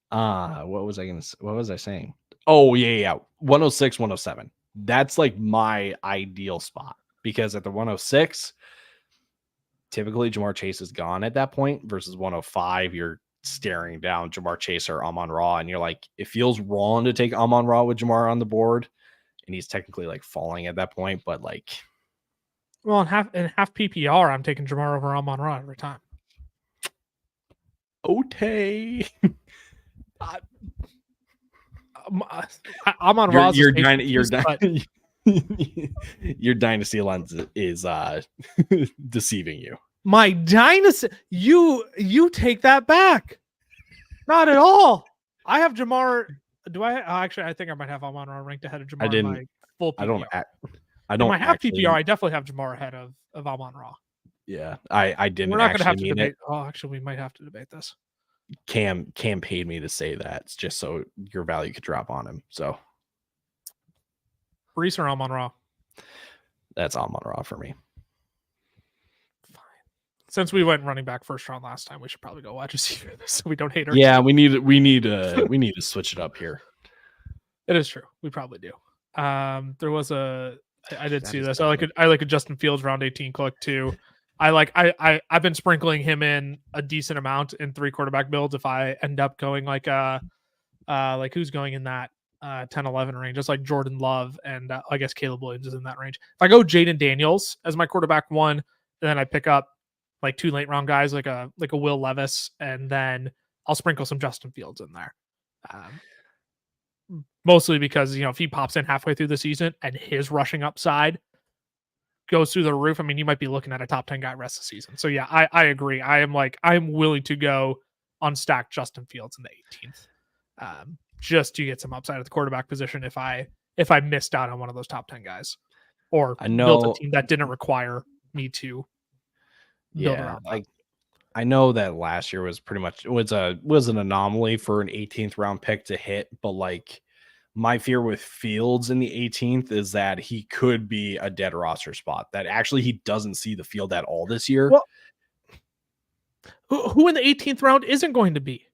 What was I saying? Oh, yeah. 106, 107. That's like my ideal spot because at the 106, typically Jamar Chase is gone at that point versus 105. You're staring down Jamar Chase or Amon-Ra, and you're like, it feels wrong to take Amon-Ra with Jamar on the board, and he's technically like falling at that point, but like, well, in half PPR, I'm taking Jamar over Amon-Ra every time. Okay. Amon-Ra your dynasty lens is deceiving you. My dynasty, you take that back. Not at all. I have Jamar. Do I? Actually, I think I might have Amon-Ra ranked ahead of Jamar. I didn't. In my full PPR. I don't. In my half PPR, I definitely have Jamar ahead of Amon-Ra. Yeah, I didn't. We're not going to have to debate. Oh, actually, we might have to debate this. Cam paid me to say that just so your value could drop on him. So, Breece or Amon-Ra? That's Amon-Ra for me. Fine. Since we went running back first round last time, we should probably go wide receiver so we don't hate our. Yeah, we need to switch it up here. It is true. We probably do. There was I did see this. I like a Justin Fields round 18 click too. I've been sprinkling him in a decent amount in 3 quarterback builds. If I end up going like who's going in that 10-11 range, just like Jordan Love and I guess Caleb Williams is in that range. If I go Jaden Daniels as my quarterback 1, and then I pick up like 2 late round guys like a Will Levis, and then I'll sprinkle some Justin Fields in there. Mostly because if he pops in halfway through the season and his rushing upside goes through the roof, I mean, you might be looking at a top 10 guy rest of the season. So yeah, I agree. I'm willing to go unstack Justin Fields in the 18th, just to get some upside at the quarterback position if I missed out on one of those top 10 guys, or built a team that didn't require me to build around that. I know that last year was pretty much was an anomaly for an 18th round pick to hit, but like my fear with Fields in the 18th is that he could be a dead roster spot, that actually he doesn't see the field at all this year. Well, who in the 18th round isn't going to be?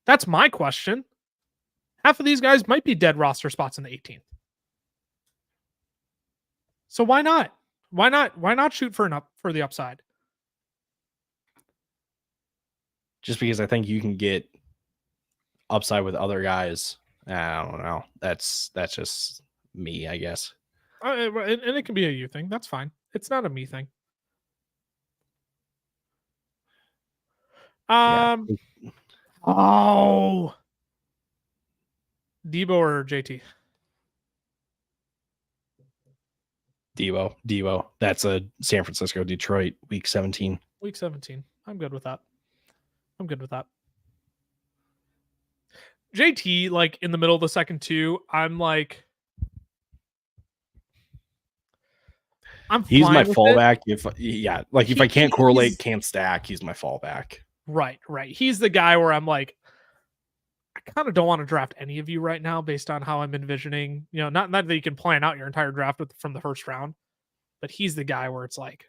That's my question. Half of these guys might be dead roster spots in the 18th. So why not? Why not shoot for the upside? Just because I think you can get upside with other guys. I don't know. That's just me, I guess. And it can be a you thing. That's fine. It's not a me thing. Oh, Debo or JT? Debo. That's a San Francisco, Detroit, week 17. Week 17. I'm good with that. JT, like in the middle of the second two, I'm like, He's my fine with it. fallback. If I can't correlate, can't stack, he's my fallback. Right. He's the guy where I'm like, I kind of don't want to draft any of you right now based on how I'm envisioning, not that you can plan out your entire draft from the first round, but he's the guy where it's like,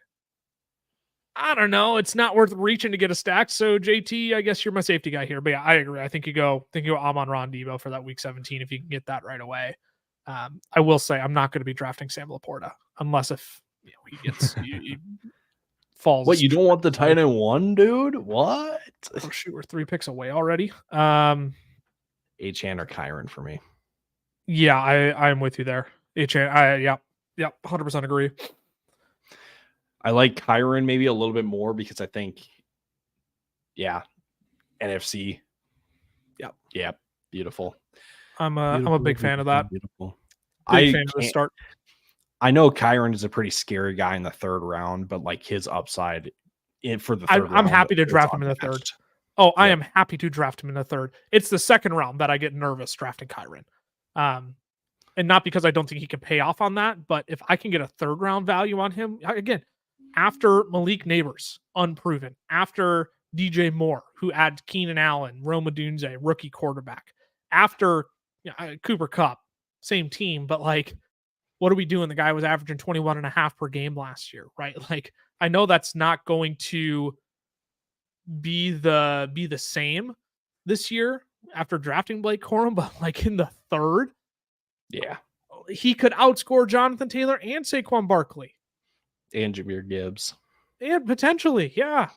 I don't know, it's not worth reaching to get a stack. So JT, I guess you're my safety guy here. But yeah, I agree. I think you go Amon-Ra Debo for that week 17 if you can get that right away. I will say I'm not going to be drafting Sam Laporta unless if he gets he falls. What, you don't want the tight end 1, dude? What? Oh shoot, we're 3 picks away already. Achane or Kyron for me. Yeah, I'm with you there. Achane, yeah, 100% agree. I like Kyron maybe a little bit more because I think, NFC. Yeah, beautiful. I'm a big fan of that. Beautiful. Big fan of the start. I know Kyron is a pretty scary guy in the third round, but like his upside for the third round, I'm happy to draft him in the third. Oh, I am happy to draft him in the third. It's the second round that I get nervous drafting Kyron. And not because I don't think he can pay off on that, but if I can get a third round value on him, again, after Malik Neighbors, unproven, after DJ Moore, who adds Keenan Allen, Rome Odunze, rookie quarterback, after Cooper Kupp, same team, but like, what are we doing? The guy was averaging 21.5 per game last year, right? Like, I know that's not going to be the same this year after drafting Blake Corum, but like in the third, he could outscore Jonathan Taylor and Saquon Barkley. And Jahmyr Gibbs. And potentially, yeah.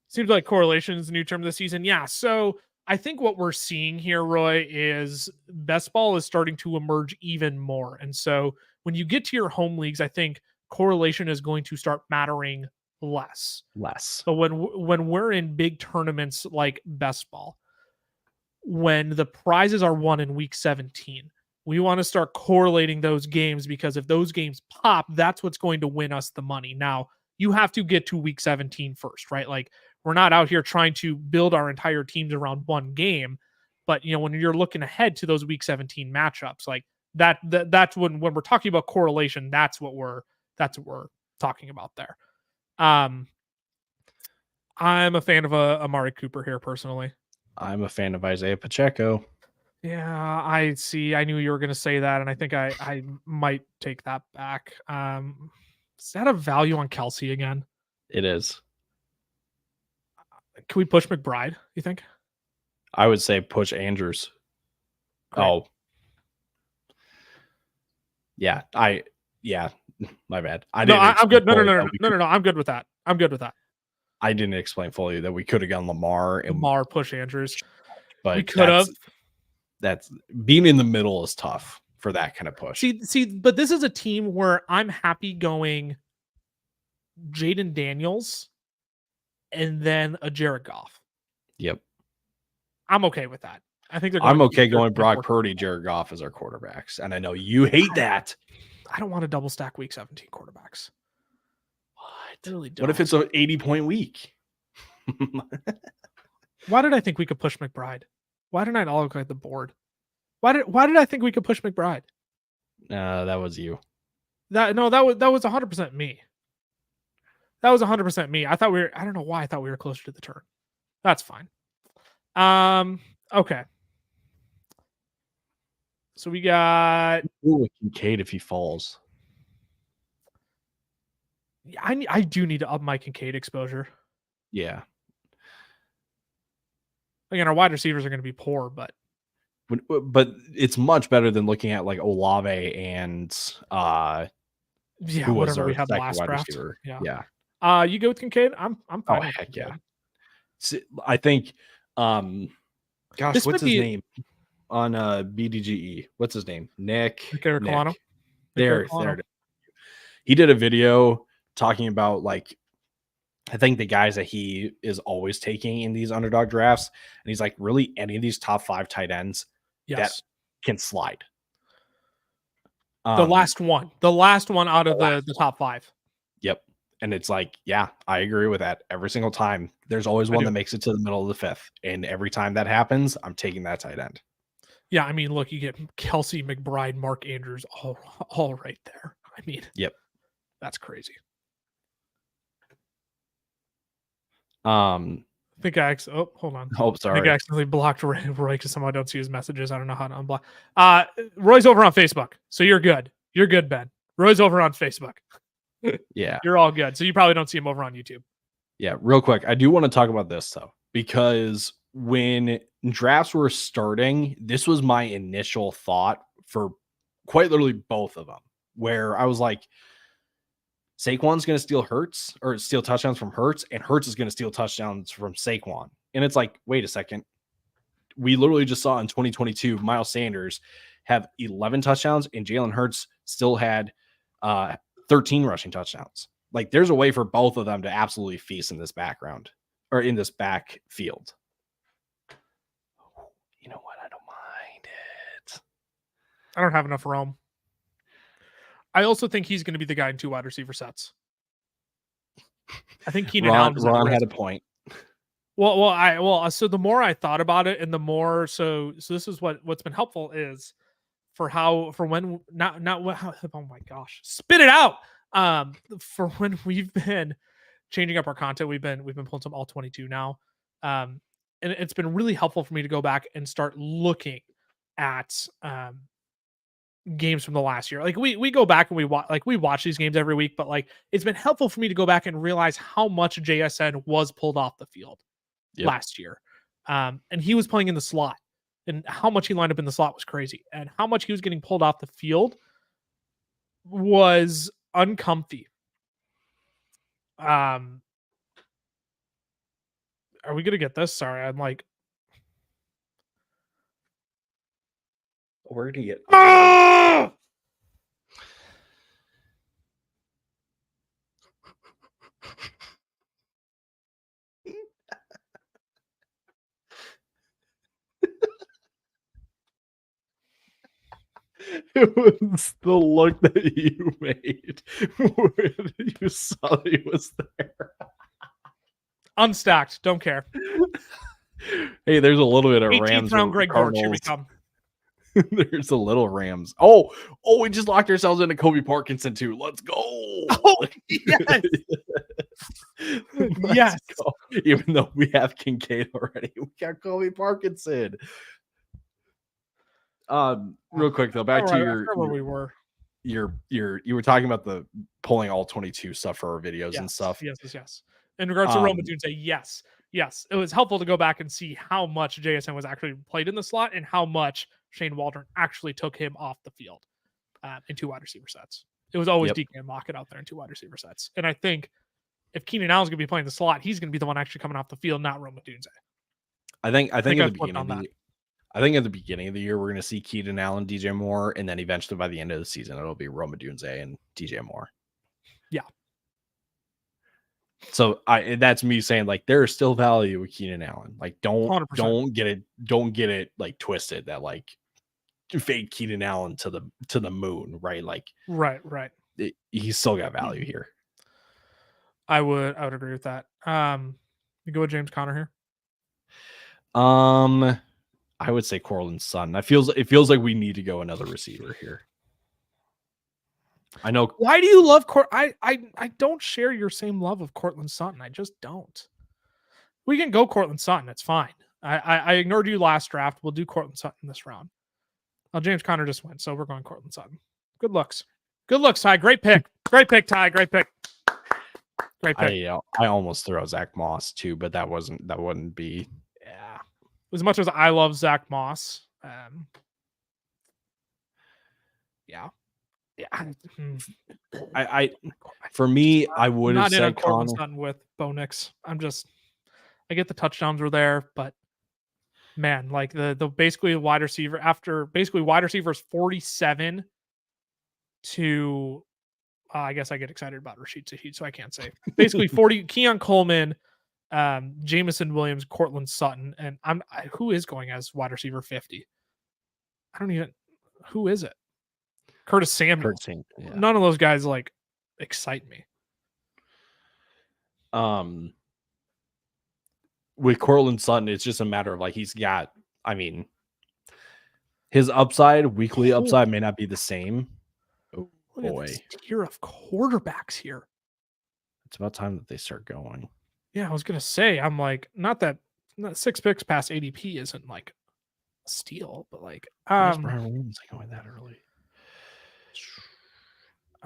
Seems like correlation is the new term this season. Yeah. So I think what we're seeing here, Roy, is best ball is starting to emerge even more. And so when you get to your home leagues, I think correlation is going to start mattering less. But when we're in big tournaments like best ball, when the prizes are won in week 17, we want to start correlating those games because if those games pop, that's what's going to win us the money. Now, you have to get to week 17 first, right? Like, we're not out here trying to build our entire teams around one game, but when you're looking ahead to those week 17 matchups, like that's when we're talking about correlation, that's what we're talking about there. I'm a fan of Amari Cooper here personally. I'm a fan of Isaiah Pacheco. Yeah, I see. I knew you were going to say that, and I think I might take that back. Is that a value on Kelsey again? It is. Can we push McBride, you think? I would say push Andrews. Great. Oh. Yeah, my bad. I'm good. No. I'm good with that. I didn't explain fully that we could have gone Lamar push Andrews. But we could have. That's being in the middle is tough for that kind of push. See, but this is a team where I'm happy going Jaden Daniels and then a Jared Goff. Yep. I'm okay with that. I think I'm okay going Brock Purdy, Jared Goff as our quarterbacks. And I know you hate that. I don't want to double stack week 17 quarterbacks. What? I really don't. What if it's an 80-point week? Why did I think we could push McBride? Why didn't I all look at the board? Why did I think we could push McBride? That was you. That was 100% me. That was 100% me. I don't know why I thought we were closer to the turn. That's fine. Okay. So we got Kincaid if he falls. I do need to up my Kincaid exposure. Yeah. Again, our wide receivers are going to be poor, but it's much better than looking at like Olave and whatever we had last draft. Receiver. Yeah. You go with Kincaid? I'm fine. Oh, heck yeah. I think what's his name on BDGE? What's his name? Nick. There. He did a video talking about like I think the guys that he is always taking in these underdog drafts, and he's like, really any of these top 5 tight ends that can slide. The last one out of the top 5. Yep. And it's like, yeah, I agree with that. Every single time, there's always one that makes it to the middle of the fifth. And every time that happens, I'm taking that tight end. Yeah, I mean, look, you get Kelsey, McBride, Mark Andrews, all right there. I mean, yep, that's crazy. I think hold on. Oh, sorry. I think I accidentally blocked Roy because somehow I don't see his messages. I don't know how to unblock. Roy's over on Facebook, so you're good. You're good, Ben. Roy's over on Facebook. Yeah, you're all good. So you probably don't see him over on YouTube. Yeah, real quick, I do want to talk about this though, because when drafts were starting, this was my initial thought for quite literally both of them, where I was like, Saquon's going to steal Hurts or steal touchdowns from Hurts, and Hurts is going to steal touchdowns from Saquon. And it's like, wait a second. We literally just saw in 2022, Miles Sanders have 11 touchdowns, and Jalen Hurts still had 13 rushing touchdowns. Like, there's a way for both of them to absolutely feast in this background or in this backfield. You know what? I don't mind it. I don't have enough room. I also think he's going to be the guy in 2 wide receiver sets. I think Keenan Allen had a point. So the more I thought about it, and the more so this is what's been helpful is oh my gosh, spit it out. For when we've been changing up our content, we've been pulling some all 22 now, and it's been really helpful for me to go back and start looking at games from the last year. Like we go back and we watch these games every week, but like it's been helpful for me to go back and realize how much JSN was pulled off the field last year, and he was playing in the slot, and how much he lined up in the slot was crazy, and how much he was getting pulled off the field was uncomfy. Are we gonna get this? Sorry, I'm like, we're gonna get. It was the look that you made when you saw he was there. Unstacked, don't care. Hey, there's a little bit of Rams round Greg Dortch, here we come. There's a little Rams. Oh, we just locked ourselves into Kobe Parkinson too. Let's go. Oh, yes. Yes. Go. Even though we have Kincaid already, we got Kobe Parkinson. Real quick though, back to where we were. You were talking about the pulling all 22 stuff for our videos and stuff. Yes. In regards to Roma Dunze, yes. It was helpful to go back and see how much JSN was actually played in the slot and how much Shane Waldron actually took him off the field in 2 wide receiver sets. It was always DK and Lockett out there in 2 wide receiver sets. And I think if Keenan Allen's going to be playing the slot, he's going to be the one actually coming off the field, not Roma Dunze. I think at the beginning of the year, we're going to see Keenan Allen, DJ Moore, and then eventually by the end of the season, it'll be Roma Dunze and DJ Moore. Yeah. So that's me saying like there is still value with Keenan Allen. Like don't get it like twisted that like fade Keenan Allen to the moon, right? Like right. He's still got value here. I would agree with that. You go with James Conner here. I would say Cortland Sutton. It feels like we need to go another receiver here. I know. Why do you love I don't share your same love of Cortland Sutton. I just don't. We can go Cortland Sutton. It's fine. I ignored you last draft. We'll do Cortland Sutton this round. Well, James Conner just went, so we're going Cortland Sutton. Good looks, Ty. Great pick, Ty. Great pick. I almost throw Zach Moss too, but that wouldn't be. Yeah. As much as I love Zach Moss, yeah. For me, I would have said Cortland Sutton with Bo Nix. I get the touchdowns were there, but man, like the basically wide receiver after basically wide receivers 47 to I guess I get excited about Rashid Shaheed, so I can't say. Basically 40 Keon Coleman, Jameson Williams, Cortland Sutton, and who is going as wide receiver 50? Who is it? Curtis Samuel. Yeah. None of those guys like excite me. With Cortland Sutton, it's just a matter of like he's got. I mean, his weekly upside may not be the same. Oh Look boy, at this tier of quarterbacks here. It's about time that they start going. Yeah, I was gonna say, I'm like, not 6 picks past ADP isn't like a steal, but like, Brian Williams going that early?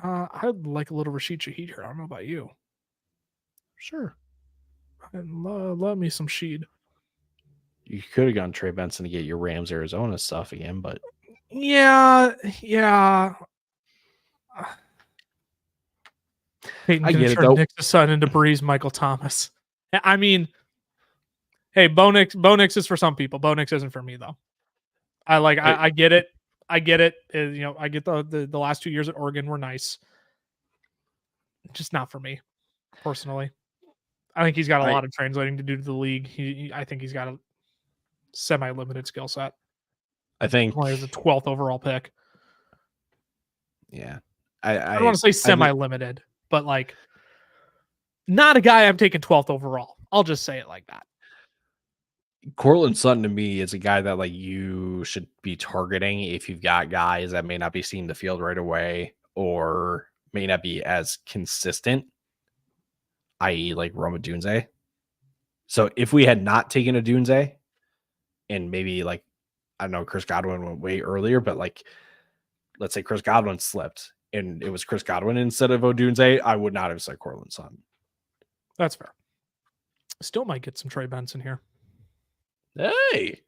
I'd like a little Rashid Shaheed here. I don't know about you. Sure, I love me some Sheed. You could have gone Trey Benson to get your Rams Arizona stuff again, but yeah. Peyton I gonna get it turn though. Nick's son into Breeze Michael Thomas. I mean, hey, Bo Nix is for some people. Bo Nix isn't for me though. I get it. I get it. You know, I get the last 2 years at Oregon were nice. Just not for me, personally. I think he's got a lot of translating to do to the league. I think he's got a semi-limited skill set. I think only as the 12th overall pick. Yeah. I don't want to say semi-limited, but like not a guy I'm taking 12th overall. I'll just say it like that. Cortland Sutton to me is a guy that like you should be targeting if you've got guys that may not be seeing the field right away or may not be as consistent, i.e. like Roma Dunze. So if we had not taken a Dunze and maybe like, I don't know, Chris Godwin went way earlier, but like, let's say Chris Godwin slipped and it was Chris Godwin instead of Odunze, I would not have said Cortland Sutton. That's fair. Still might get some Trey Benson here. Hey.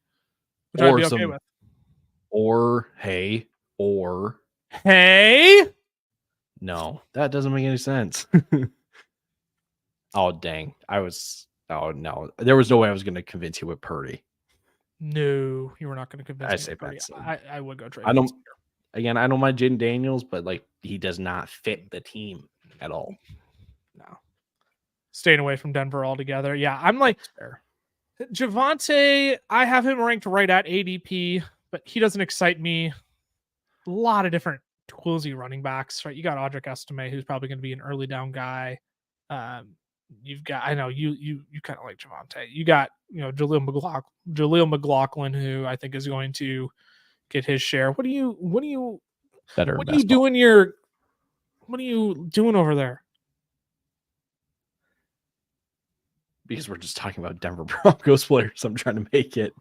Which I'd be okay with. Or hey. No, that doesn't make any sense. Oh, dang. Oh, no. There was no way I was going to convince you with Purdy. No, you were not going to convince me. I say Benson. I would go Trey Benson here. Again, I don't mind Jaden Daniels, but like he does not fit the team at all. No. Staying away from Denver altogether. Yeah, I'm like Javonte, I have him ranked right at ADP, but he doesn't excite me. A lot of different toolsy running backs, right? You got Audric Estime, who's probably going to be an early down guy. You've got, I know you kind of like Javonte. You got, Jaleel McLaughlin, who I think is going to get his share. What are you doing over there? Because we're just talking about Denver Broncos players. I'm trying to make it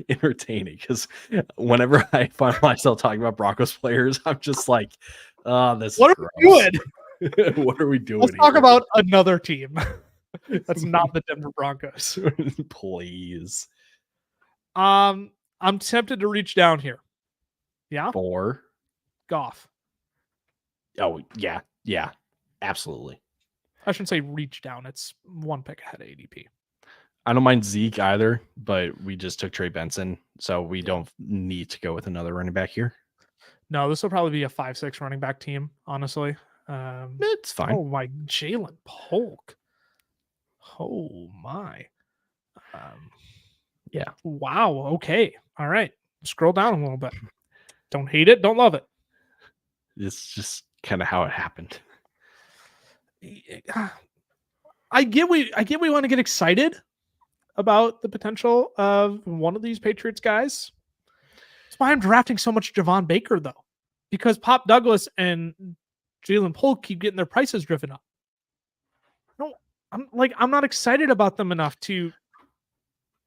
entertaining because whenever I find myself talking about Broncos players, I'm just like, oh, this what is are we doing? What are we doing? Let's talk about another team. That's not the Denver Broncos. Please. I'm tempted to reach down here. Yeah. For Goff. Oh, yeah. Absolutely. I shouldn't say reach down. It's one pick ahead of ADP. I don't mind Zeke either, but we just took Trey Benson, so we don't need to go with another running back here. No, this will probably be a 5-6 running back team, honestly. It's fine. Oh, my Jalen Polk. Oh, my. Yeah. Wow. Okay. All right. Scroll down a little bit. Don't hate it. Don't love it. It's just kind of how it happened. I get we want to get excited about the potential of one of these Patriots guys. That's why I'm drafting so much Javon Baker, though, because Pop Douglas and Jalen Polk keep getting their prices driven up. I'm not excited about them enough to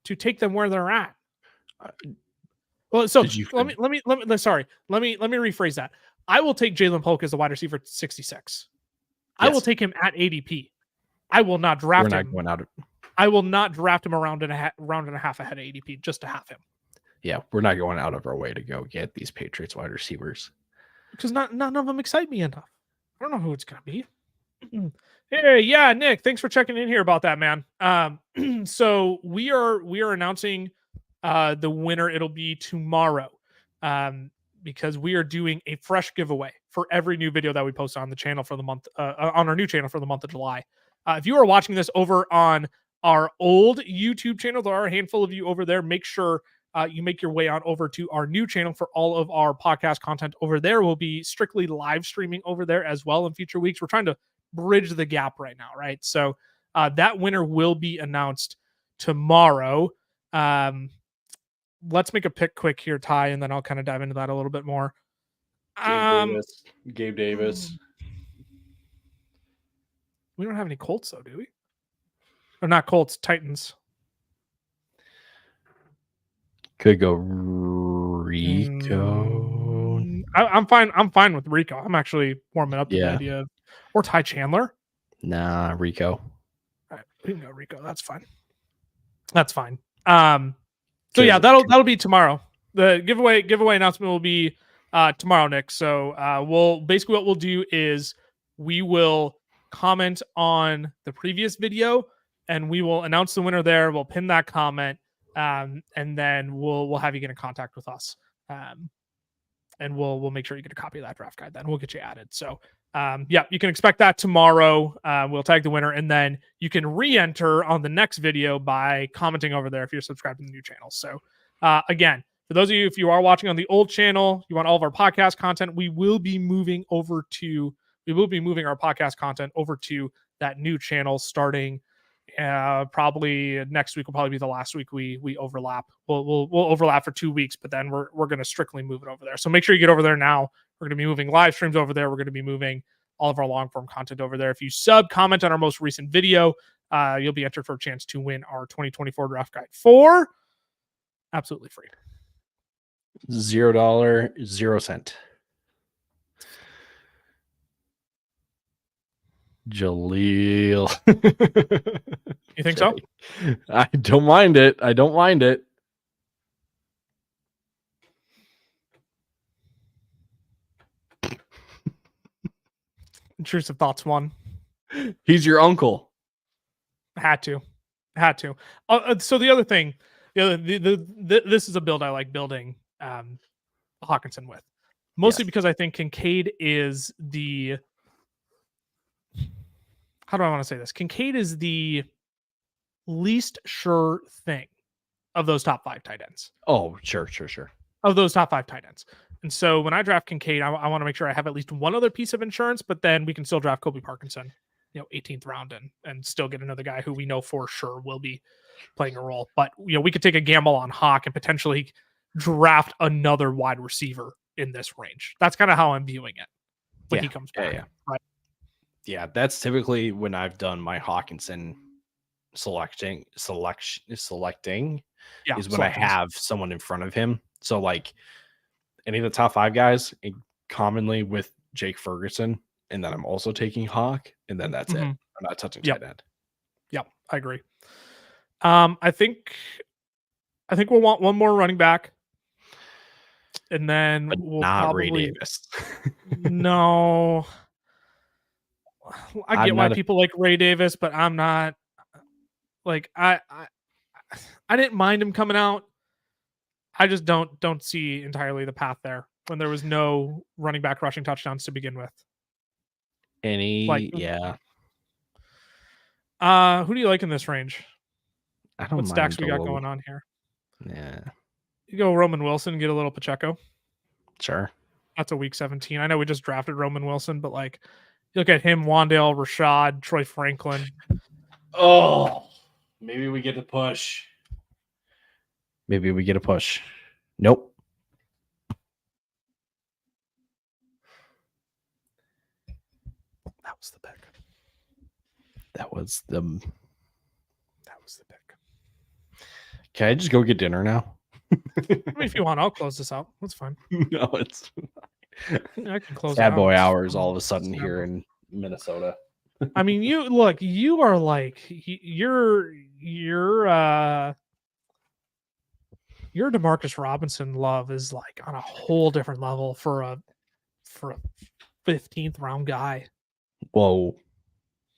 take them where they're at. Well, so let me rephrase that. I will take Jalen Polk as a wide receiver at 66. Yes. I will take him at ADP. I will not draft him. I will not draft him a round and a half ahead of ADP just to have him. Yeah, we're not going out of our way to go get these Patriots wide receivers because none of them excite me enough. I don't know who it's gonna be. Hey, yeah, Nick, thanks for checking in here about that, man. So we are announcing the winner. It'll be tomorrow. Because we are doing a fresh giveaway for every new video that we post on the channel for the month, on our new channel for the month of July. If you are watching this over on our old YouTube channel, there are a handful of you over there. Make sure you make your way on over to our new channel for all of our podcast content over there. We'll be strictly live streaming over there as well in future weeks. We're trying to bridge the gap right now, right? So that winner will be announced tomorrow. Let's make a pick quick here, Ty, and then I'll kind of dive into that a little bit more. Gabe Davis. We don't have any Colts though, do we? Or not Colts, Titans. Could go Rico. I'm fine. I'm fine with Rico. I'm actually warming up to the Yeah. idea of, or Ty Chandler. Nah, Rico. All right, we can go Rico. That's fine. That's fine. So yeah, that'll be tomorrow. The giveaway announcement will be tomorrow, Nick. So we'll basically what we'll do is we will comment on the previous video and we will announce the winner there. We'll pin that comment, and then we'll have you get in contact with us. And we'll make sure you get a copy of that draft guide. Then we'll get you added. So yeah, you can expect that tomorrow. We'll tag the winner, and then you can re-enter on the next video by commenting over there if you're subscribed to the new channel. So again, for those of you, if you are watching on the old channel, you want all of our podcast content, we will be moving our podcast content over to that new channel starting probably next week will probably be the last week we overlap. We'll overlap for 2 weeks, but then we're going to strictly move it over there. So make sure you get over there now. We're going to be moving live streams over there. We're going to be moving all of our long form content over there. If you comment on our most recent video, you'll be entered for a chance to win our 2024 draft guide for absolutely free. $0, 0 cent. Jaleel. You think so? I don't mind it. Intrusive thoughts one. He's your uncle. Had to. So the other thing, this is a build I like building Hawkinson with, mostly because I think Kincaid is the. How do I want to say this? Kincaid is the least sure thing of those top 5 tight ends. Oh, sure. Of those top 5 tight ends. And so when I draft Kincaid, I want to make sure I have at least one other piece of insurance, but then we can still draft Kobe Parkinson, 18th round and still get another guy who we know for sure will be playing a role. But, we could take a gamble on Hawk and potentially draft another wide receiver in this range. That's kind of how I'm viewing it when he comes back. Yeah. Right. Yeah, that's typically when I've done my Hawkinson selecting is when I have someone in front of him. So like any of the top 5 guys, commonly with Jake Ferguson, and then I'm also taking Hawk, and then that's it. I'm not touching tight end. Yep, I agree. I think we'll want one more running back, and then we'll probably Ray Davis. No. I get why people like Ray Davis, but I'm not like I didn't mind him coming out. I just don't see entirely the path there when there was no running back rushing touchdowns to begin with. Who do you like in this range? I don't what stacks we got going on here? Yeah. You go Roman Wilson, get a little Pacheco. Sure. That's a week 17. I know we just drafted Roman Wilson, but like you look at him, Wandale, Rashad, Troy Franklin. Oh, maybe we get a push. Nope. That was the pick. That was the pick. Can I just go get dinner now? I mean, if you want, I'll close this out. That's fine. No, it's I can close Sad boy hours all of a sudden here in Minnesota. I mean, you are like your DeMarcus Robinson love is like on a whole different level for a 15th round guy. Whoa.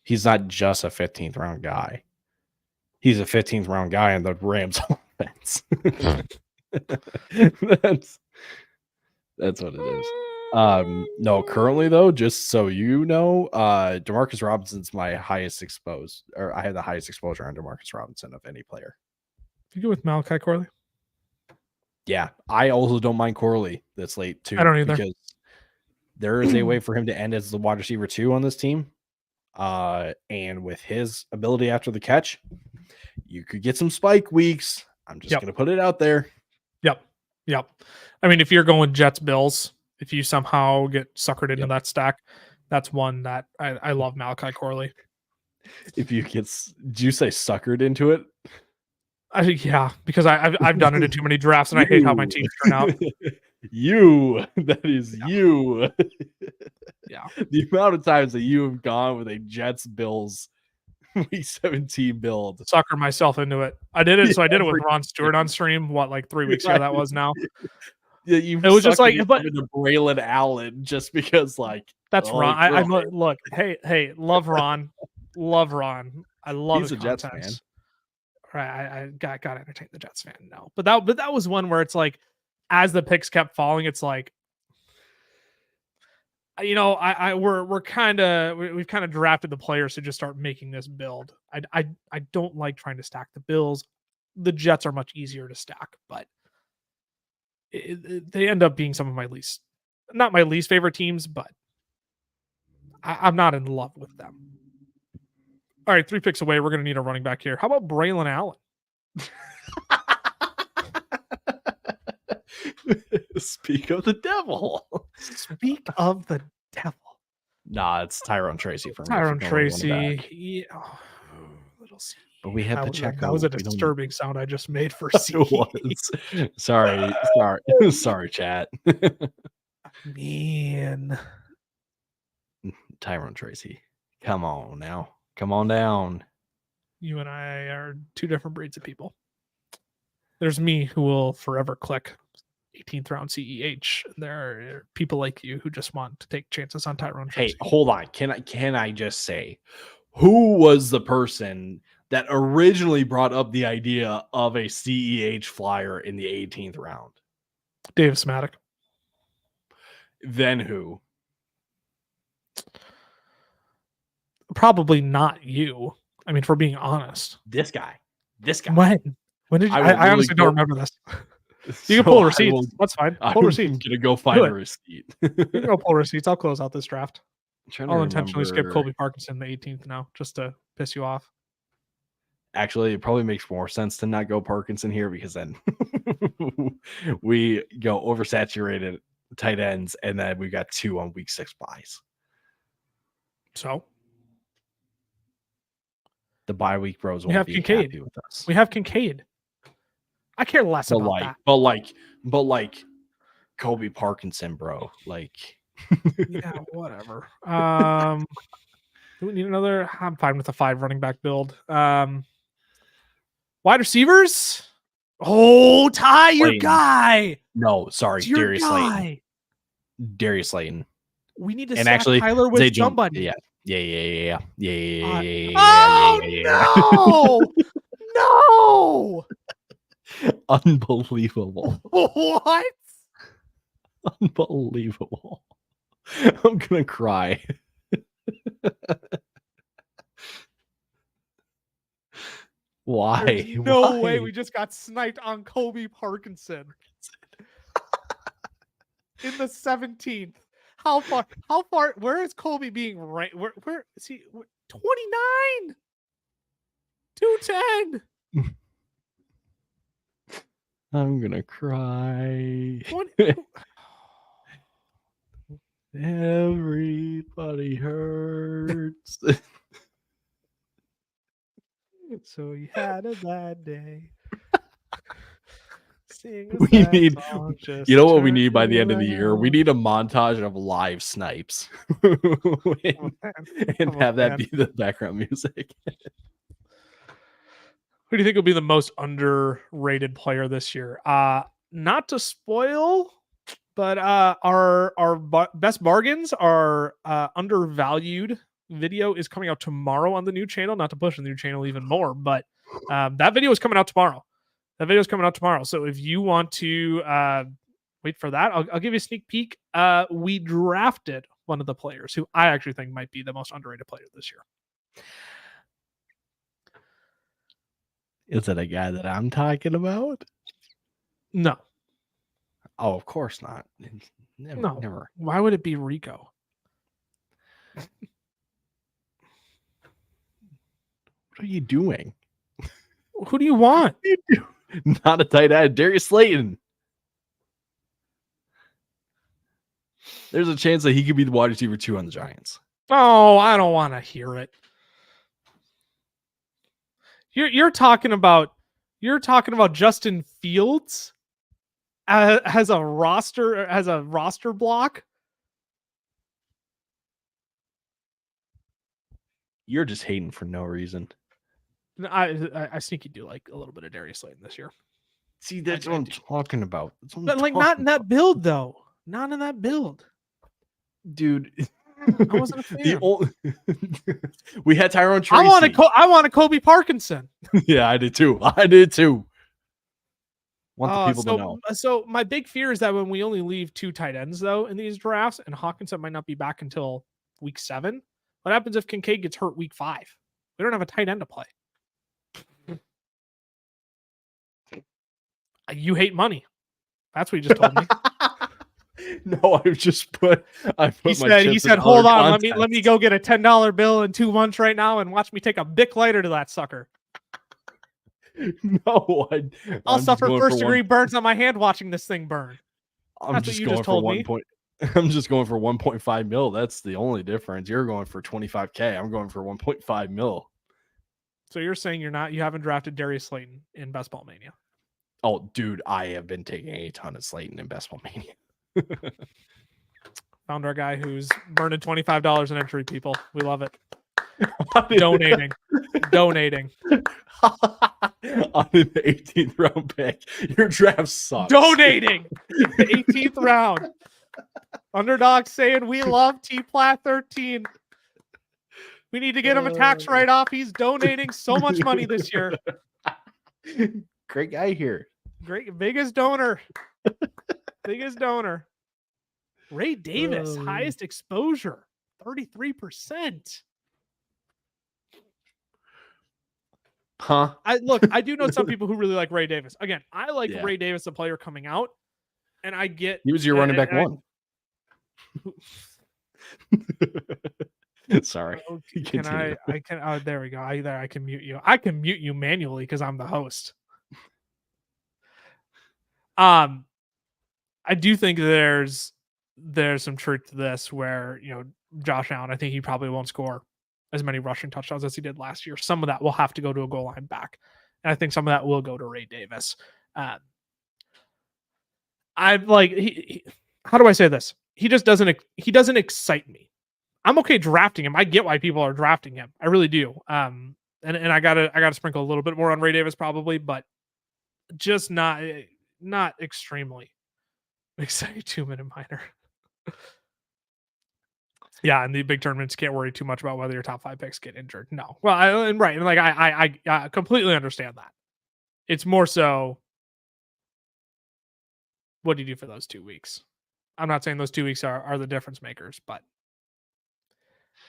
He's not just a 15th round guy. He's a 15th round guy in the Rams offense. That's what it is. No, currently though, just so you know, DeMarcus Robinson's my highest exposed, or I had the highest exposure on DeMarcus Robinson of any player. You go with Malachi Corley? Yeah, I also don't mind Corley this late too. I don't either. Because there is a way for him to end as the wide receiver 2 on this team. And with his ability after the catch, you could get some spike weeks. I'm just going to put it out there. Yep. I mean, if you're going Jets Bills, if you somehow get suckered into that stack, that's one that I love Malachi Corley. If you get, did you say suckered into it? Yeah, because I've done it in too many drafts and I hate how my teams turn out. That is you. Yeah. The amount of times that you have gone with a Jets Bills week 17 build. Sucker myself into it. I did it. So I did it with Ron Stewart on stream. What, like 3 weeks ago that was now? Yeah, you. It was just like, but into Braylon Allen just because, like, that's Ron. I'm look. Hey, love Ron. Love Ron. I love his content. Jets fan. Right, I got to entertain the Jets fan now. But that was one where it's like, as the picks kept falling, it's like, you know, we've kind of drafted the players to just start making this build. I don't like trying to stack the Bills. The Jets are much easier to stack, but they end up being some of my not my least favorite teams, but I'm not in love with them. All right, 3 picks away. We're going to need a running back here. How about Braylon Allen? Speak of the devil. Speak of the devil. Nah, it's Tyrone Tracy for me. Tyrone Tracy. Yeah. Oh, little C. But we had Pacheco. That was a disturbing sound I just made for C. Sorry, chat. Man. Tyrone Tracy. Come on now. Come on down. You and I are 2 different breeds of people. There's me who will forever click 18th round CEH. There are people like you who just want to take chances on Tyrone Tracy. Hey, hold on. Can I just say, who was the person that originally brought up the idea of a CEH flyer in the 18th round? Davis Maddock. Then who? Probably not you. I mean, for being honest. This guy. When did you? I honestly don't remember this. You can pull receipts. That's fine. Pull receipts. I'm gonna go find a receipt. You can go pull receipts. I'll close out this draft. I'll intentionally skip Colby Parkinson the 18th now, just to piss you off. Actually, it probably makes more sense to not go Parkinson here, because then we go oversaturated tight ends, and then we got 2 on week 6 buys. So the bye week bros won't be happy with us. We have Kincaid. I care less about that. But like Colby Parkinson, bro. Like, yeah, whatever. Do we need another? I'm fine with a 5 running back build. Wide receivers. Oh, Ty, your guy. No, sorry, Darius Slayton. Darius Slayton. We need to stack Tyler with somebody. Yeah. Oh, no. Unbelievable. What? Unbelievable. I'm gonna cry. Why? There's no way we just got sniped on Colby Parkinson in the 17th. How far? Where is Colby being ranked? Where is he? 29, 210. I'm gonna cry. Everybody hurts. So he had a bad day. We need, you know what we need by the end of the year? We need a montage of live snipes and have that be the background music. Who do you think will be the most underrated player this year? Not to spoil, but our best bargains, our undervalued video is coming out tomorrow on the new channel. Not to push the new channel even more, but that video is coming out tomorrow. So if you want to wait for that, I'll give you a sneak peek. We drafted one of the players who I actually think might be the most underrated player this year. Is it a guy that I'm talking about? No. Oh, of course not. Never. Why would it be Rico? What are you doing? Who do you want? Not a tight end. Darius Slayton. There's a chance that he could be the wide receiver 2 on the Giants. Oh, I don't want to hear it. You're talking about Justin Fields as a roster block. You're just hating for no reason. I think you do like a little bit of Darius Slayton this year. See, that's what I'm talking about. But like not in that build though. Not in that build. Dude. I wasn't a fan. We had Tyrone Tracy. I want a Kobe Parkinson. Yeah, I did too. Want the people to know. So my big fear is that when we only leave 2 tight ends though in these drafts, and Hawkinson might not be back until week 7. What happens if Kincaid gets hurt week 5? We don't have a tight end to play. You hate money. That's what you just told me. No, he said, hold on, let me go get a $10 bill in 2 months right now and watch me take a Bic lighter to that sucker. No, I'll suffer first-degree burns on my hand watching this thing burn. I'm just going for 1.5 mil. That's the only difference. You're going for 25K. I'm going for 1.5 mil. So you're saying you haven't drafted Darius Slayton in Best Ball Mania? Oh, dude, I have been taking a ton of Slayton in Best Ball Mania. Found our guy who's burning $25 an entry, people. We love it. Donating. On an 18th round pick. Your draft sucks. Donating. The 18th round. Underdog saying we love T-Plat 13. We need to get him a tax write-off. He's donating so much money this year. Great guy here. Biggest donor. Ray Davis, highest exposure, 33%. Huh? I do know some people who really like Ray Davis. Again, I like Ray Davis, the player coming out, and I get he was your running back 1. Sorry. There we go. I can mute you. I can mute you manually because I'm the host. I do think there's some truth to this where, Josh Allen, I think he probably won't score as many rushing touchdowns as he did last year. Some of that will have to go to a goal line back. And I think some of that will go to Ray Davis. I'm like, how do I say this? He doesn't excite me. I'm okay drafting him. I get why people are drafting him. I really do. And I gotta sprinkle a little bit more on Ray Davis probably, but just not extremely excited 2-minute minor. Yeah, and the big tournaments can't worry too much about whether your top 5 picks get injured. No. Well, I completely understand that. It's more so, what do you do for those 2 weeks? I'm not saying those 2 weeks are the difference makers, but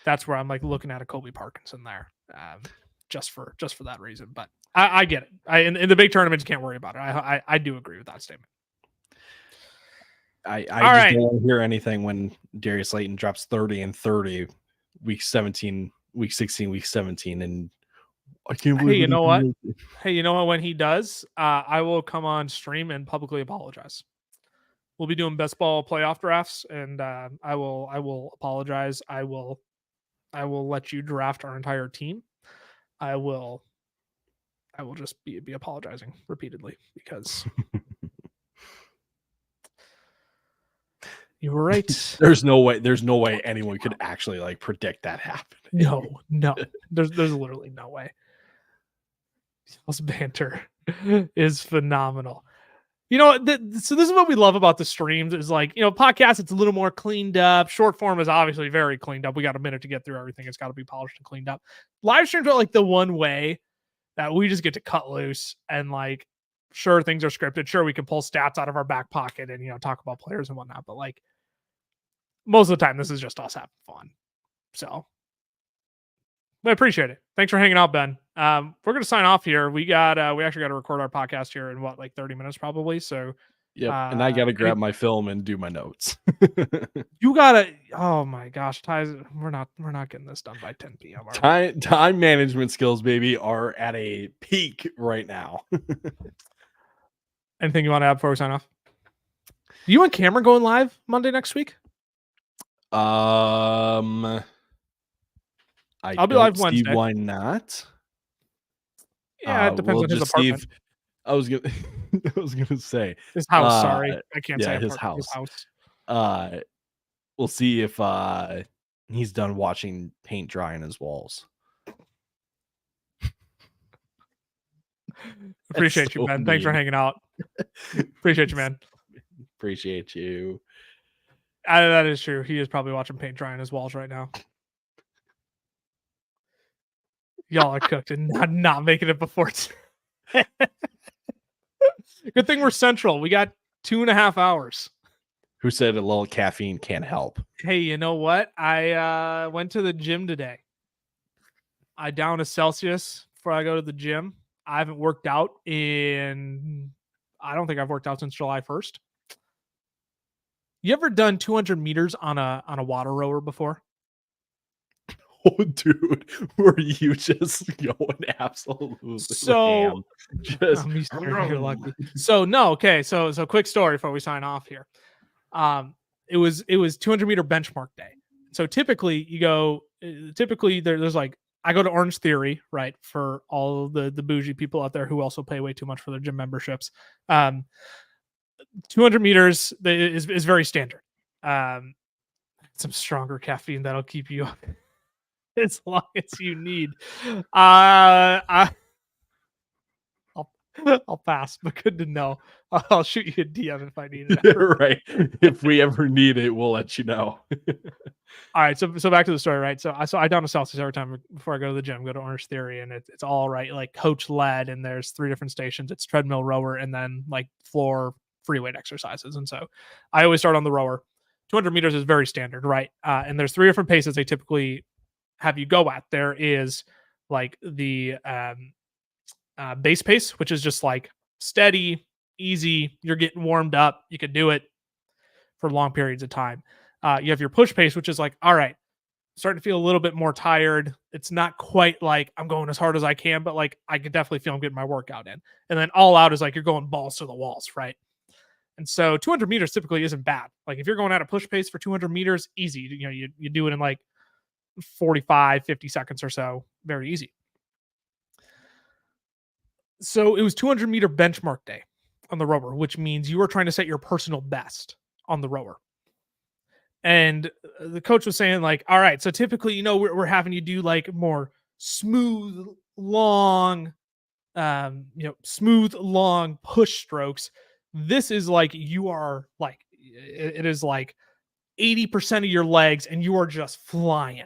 that's where I'm like looking at a Kobe Parkinson there, just for that reason. But I get it. In the big tournaments, you can't worry about it. I do agree with that statement. I just don't want to hear anything when Darius Slayton drops 30 and 30, week 17, week 16, week 17, and I can't believe. Hey, you know what? When he does, I will come on stream and publicly apologize. We'll be doing best ball playoff drafts, and I will apologize. I will let you draft our entire team. I will just be apologizing repeatedly because you were right. There's no way anyone could actually like predict that happening. No. There's literally no way. This banter is phenomenal. So this is what we love about the streams is like, podcasts, it's a little more cleaned up. Short form is obviously very cleaned up. We got a minute to get through everything. It's got to be polished and cleaned up. Live streams are like the one way that we just get to cut loose and like, sure, things are scripted. Sure, we can pull stats out of our back pocket and, talk about players and whatnot. But like most of the time, this is just us having fun. So I appreciate it. Thanks for hanging out, Ben. We're going to sign off here. We actually got to record our podcast here in 30 minutes probably. So Yep. And I got to grab my film and do my notes. You gotta. Oh my gosh, Ty's. We're not getting this done by 10 p.m. Time management skills, baby, are at a peak right now. Anything you want to add before we sign off? You and Cameron going live Monday next week? I'll be live Wednesday. Why not? Yeah, it depends on his apartment. I was gonna say his house. Sorry, I can't say his apartment, house. We'll see if he's done watching paint dry on his walls. Appreciate you, Ben. Thanks for hanging out. Appreciate you, man. Appreciate you. That is true. He is probably watching paint dry on his walls right now. Y'all are cooked and not making it before. Good thing we're central. We got 2.5 hours. Who said a little caffeine can't help? Hey, you know what? I went to the gym today. I down a Celsius before I go to the gym. I haven't worked out I don't think I've worked out since July 1st. You ever done 200 meters on a water rower before? Oh, dude, were you just going absolutely so ham? Just you're lucky. So no, okay. So quick story before we sign off here. It was 200 meter benchmark day. So typically there's like, I go to Orange Theory, right? For all the bougie people out there who also pay way too much for their gym memberships. 200 meters is very standard. Some stronger caffeine that'll keep you up as long as you need. I'll pass, but good to know. I'll shoot you a DM if I need it. Right. If we ever need it, we'll let you know. All right. So back to the story, right? So I down a Celsius every time before I go to the gym, go to Orange Theory, and it's all right, like coach led, and there's 3 different stations. It's treadmill, rower, and then like floor free weight exercises. And so I always start on the rower. 200 meters is very standard, right? And there's 3 different paces they typically have you go at. There is like the base pace, which is just like steady, easy. You're getting warmed up. You can do it for long periods of time. You have your push pace, which is like, all right, starting to feel a little bit more tired. It's not quite like I'm going as hard as I can, but like I can definitely feel I'm getting my workout in. And then all out is like you're going balls to the walls, right? And so 200 meters typically isn't bad. Like if you're going at a push pace for 200 meters, easy. You do it in like 45, 50 seconds or so. Very easy. So it was 200 meter benchmark day on the rower, which means you were trying to set your personal best on the rower. And the coach was saying like, all right, so typically, we're having you do like more smooth, long, smooth, long push strokes. This is like, you are like, it is like 80% of your legs and you are just flying.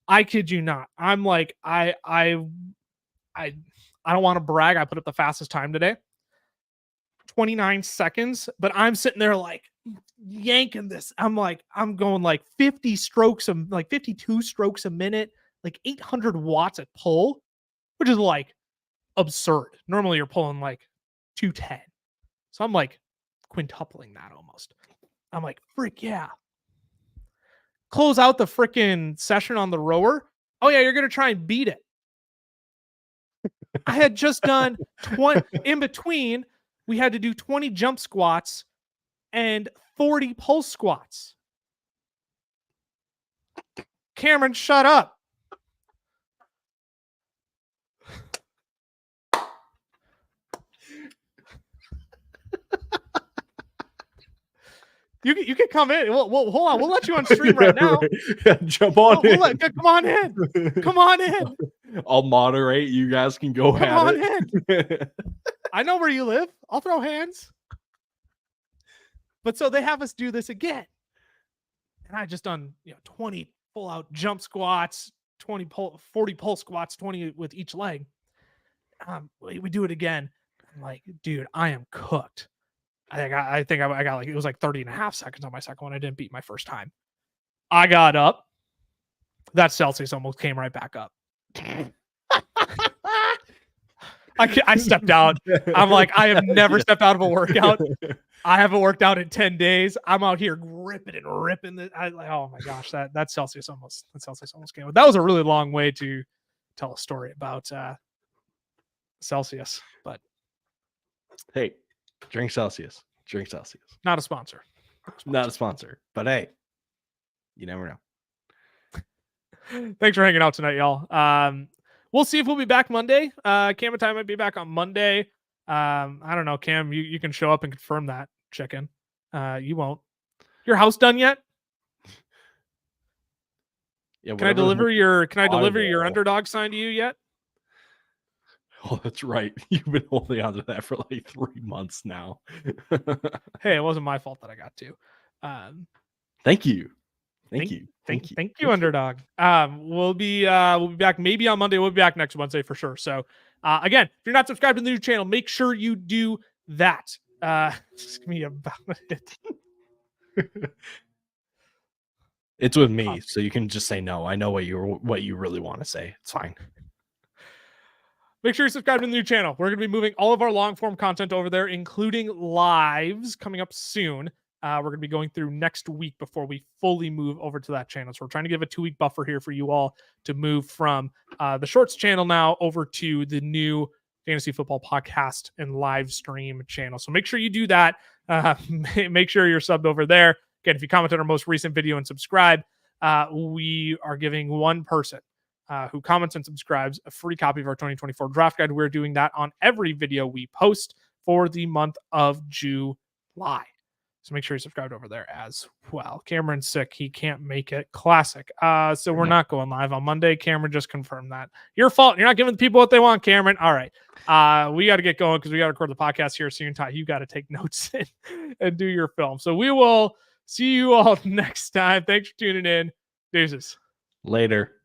I kid you not. I'm like, I don't want to brag. I put up the fastest time today. 29 seconds, but I'm sitting there like yanking this. I'm going like 50 strokes, like 52 strokes a minute, like 800 watts at pull, which is like absurd. Normally you're pulling like 210. So I'm like quintupling that almost. I'm like, freak yeah. Close out the freaking session on the rower. Oh yeah, you're going to try and beat it. I had just done 20 in between. We had to do 20 jump squats and 40 pulse squats. Cameron, shut up. You can come in. Well, hold on. We'll let you on stream right now. Jump on in. Come on in. Come on in. I'll moderate. You guys can go come at on it. In. I know where you live. I'll throw hands. But so they have us do this again. And I just done 20 full out jump squats, 40 pull squats, 20 with each leg. We do it again. I'm like, dude, I am cooked. I think I got like, it was like 30.5 seconds on my second one. I didn't beat my first time. I got up. That Celsius almost came right back up. I stepped out. I'm like, I have never stepped out of a workout. I haven't worked out in 10 days. I'm out here gripping and ripping. Oh my gosh, that Celsius almost came out. That was a really long way to tell a story about Celsius, but hey, drink Celsius. Drink Celsius. Not a sponsor. Not a sponsor. But hey, you never know. Thanks for hanging out tonight, y'all. We'll see if we'll be back Monday. Cam and Ty might be back on Monday. I don't know, Cam. You can show up and confirm that, chicken. You won't. Your house done yet? Yeah. Can I deliver your Underdog sign to you yet? Oh, that's right. You've been holding on to that for like 3 months now. Hey, it wasn't my fault that I got to. Thank you. Thank you, Underdog. We'll be back maybe on Monday. We'll be back next Wednesday for sure. So again, if you're not subscribed to the new channel, make sure you do that. Ask me about it. It's with me, so you can just say no. I know what you really want to say. It's fine. Make sure you subscribe to the new channel. We're going to be moving all of our long form content over there, including lives coming up soon. We're going to be going through next week before we fully move over to that channel. So we're trying to give a 2-week buffer here for you all to move from the Shorts channel now over to the new Fantasy Football Podcast and live stream channel. So make sure you do that. Make sure you're subbed over there. Again, if you comment on our most recent video and subscribe, we are giving one person who comments and subscribes a free copy of our 2024 draft guide. We're doing that on every video we post for the month of July. So make sure you subscribe over there as well. Cameron's sick. He can't make it. Classic. So we're not going live on Monday. Cameron just confirmed that. Your fault. You're not giving the people what they want, Cameron. All right. We got to get going because we got to record the podcast here soon. Ty, you got to take notes and do your film. So we will see you all next time. Thanks for tuning in. Deuces. Later.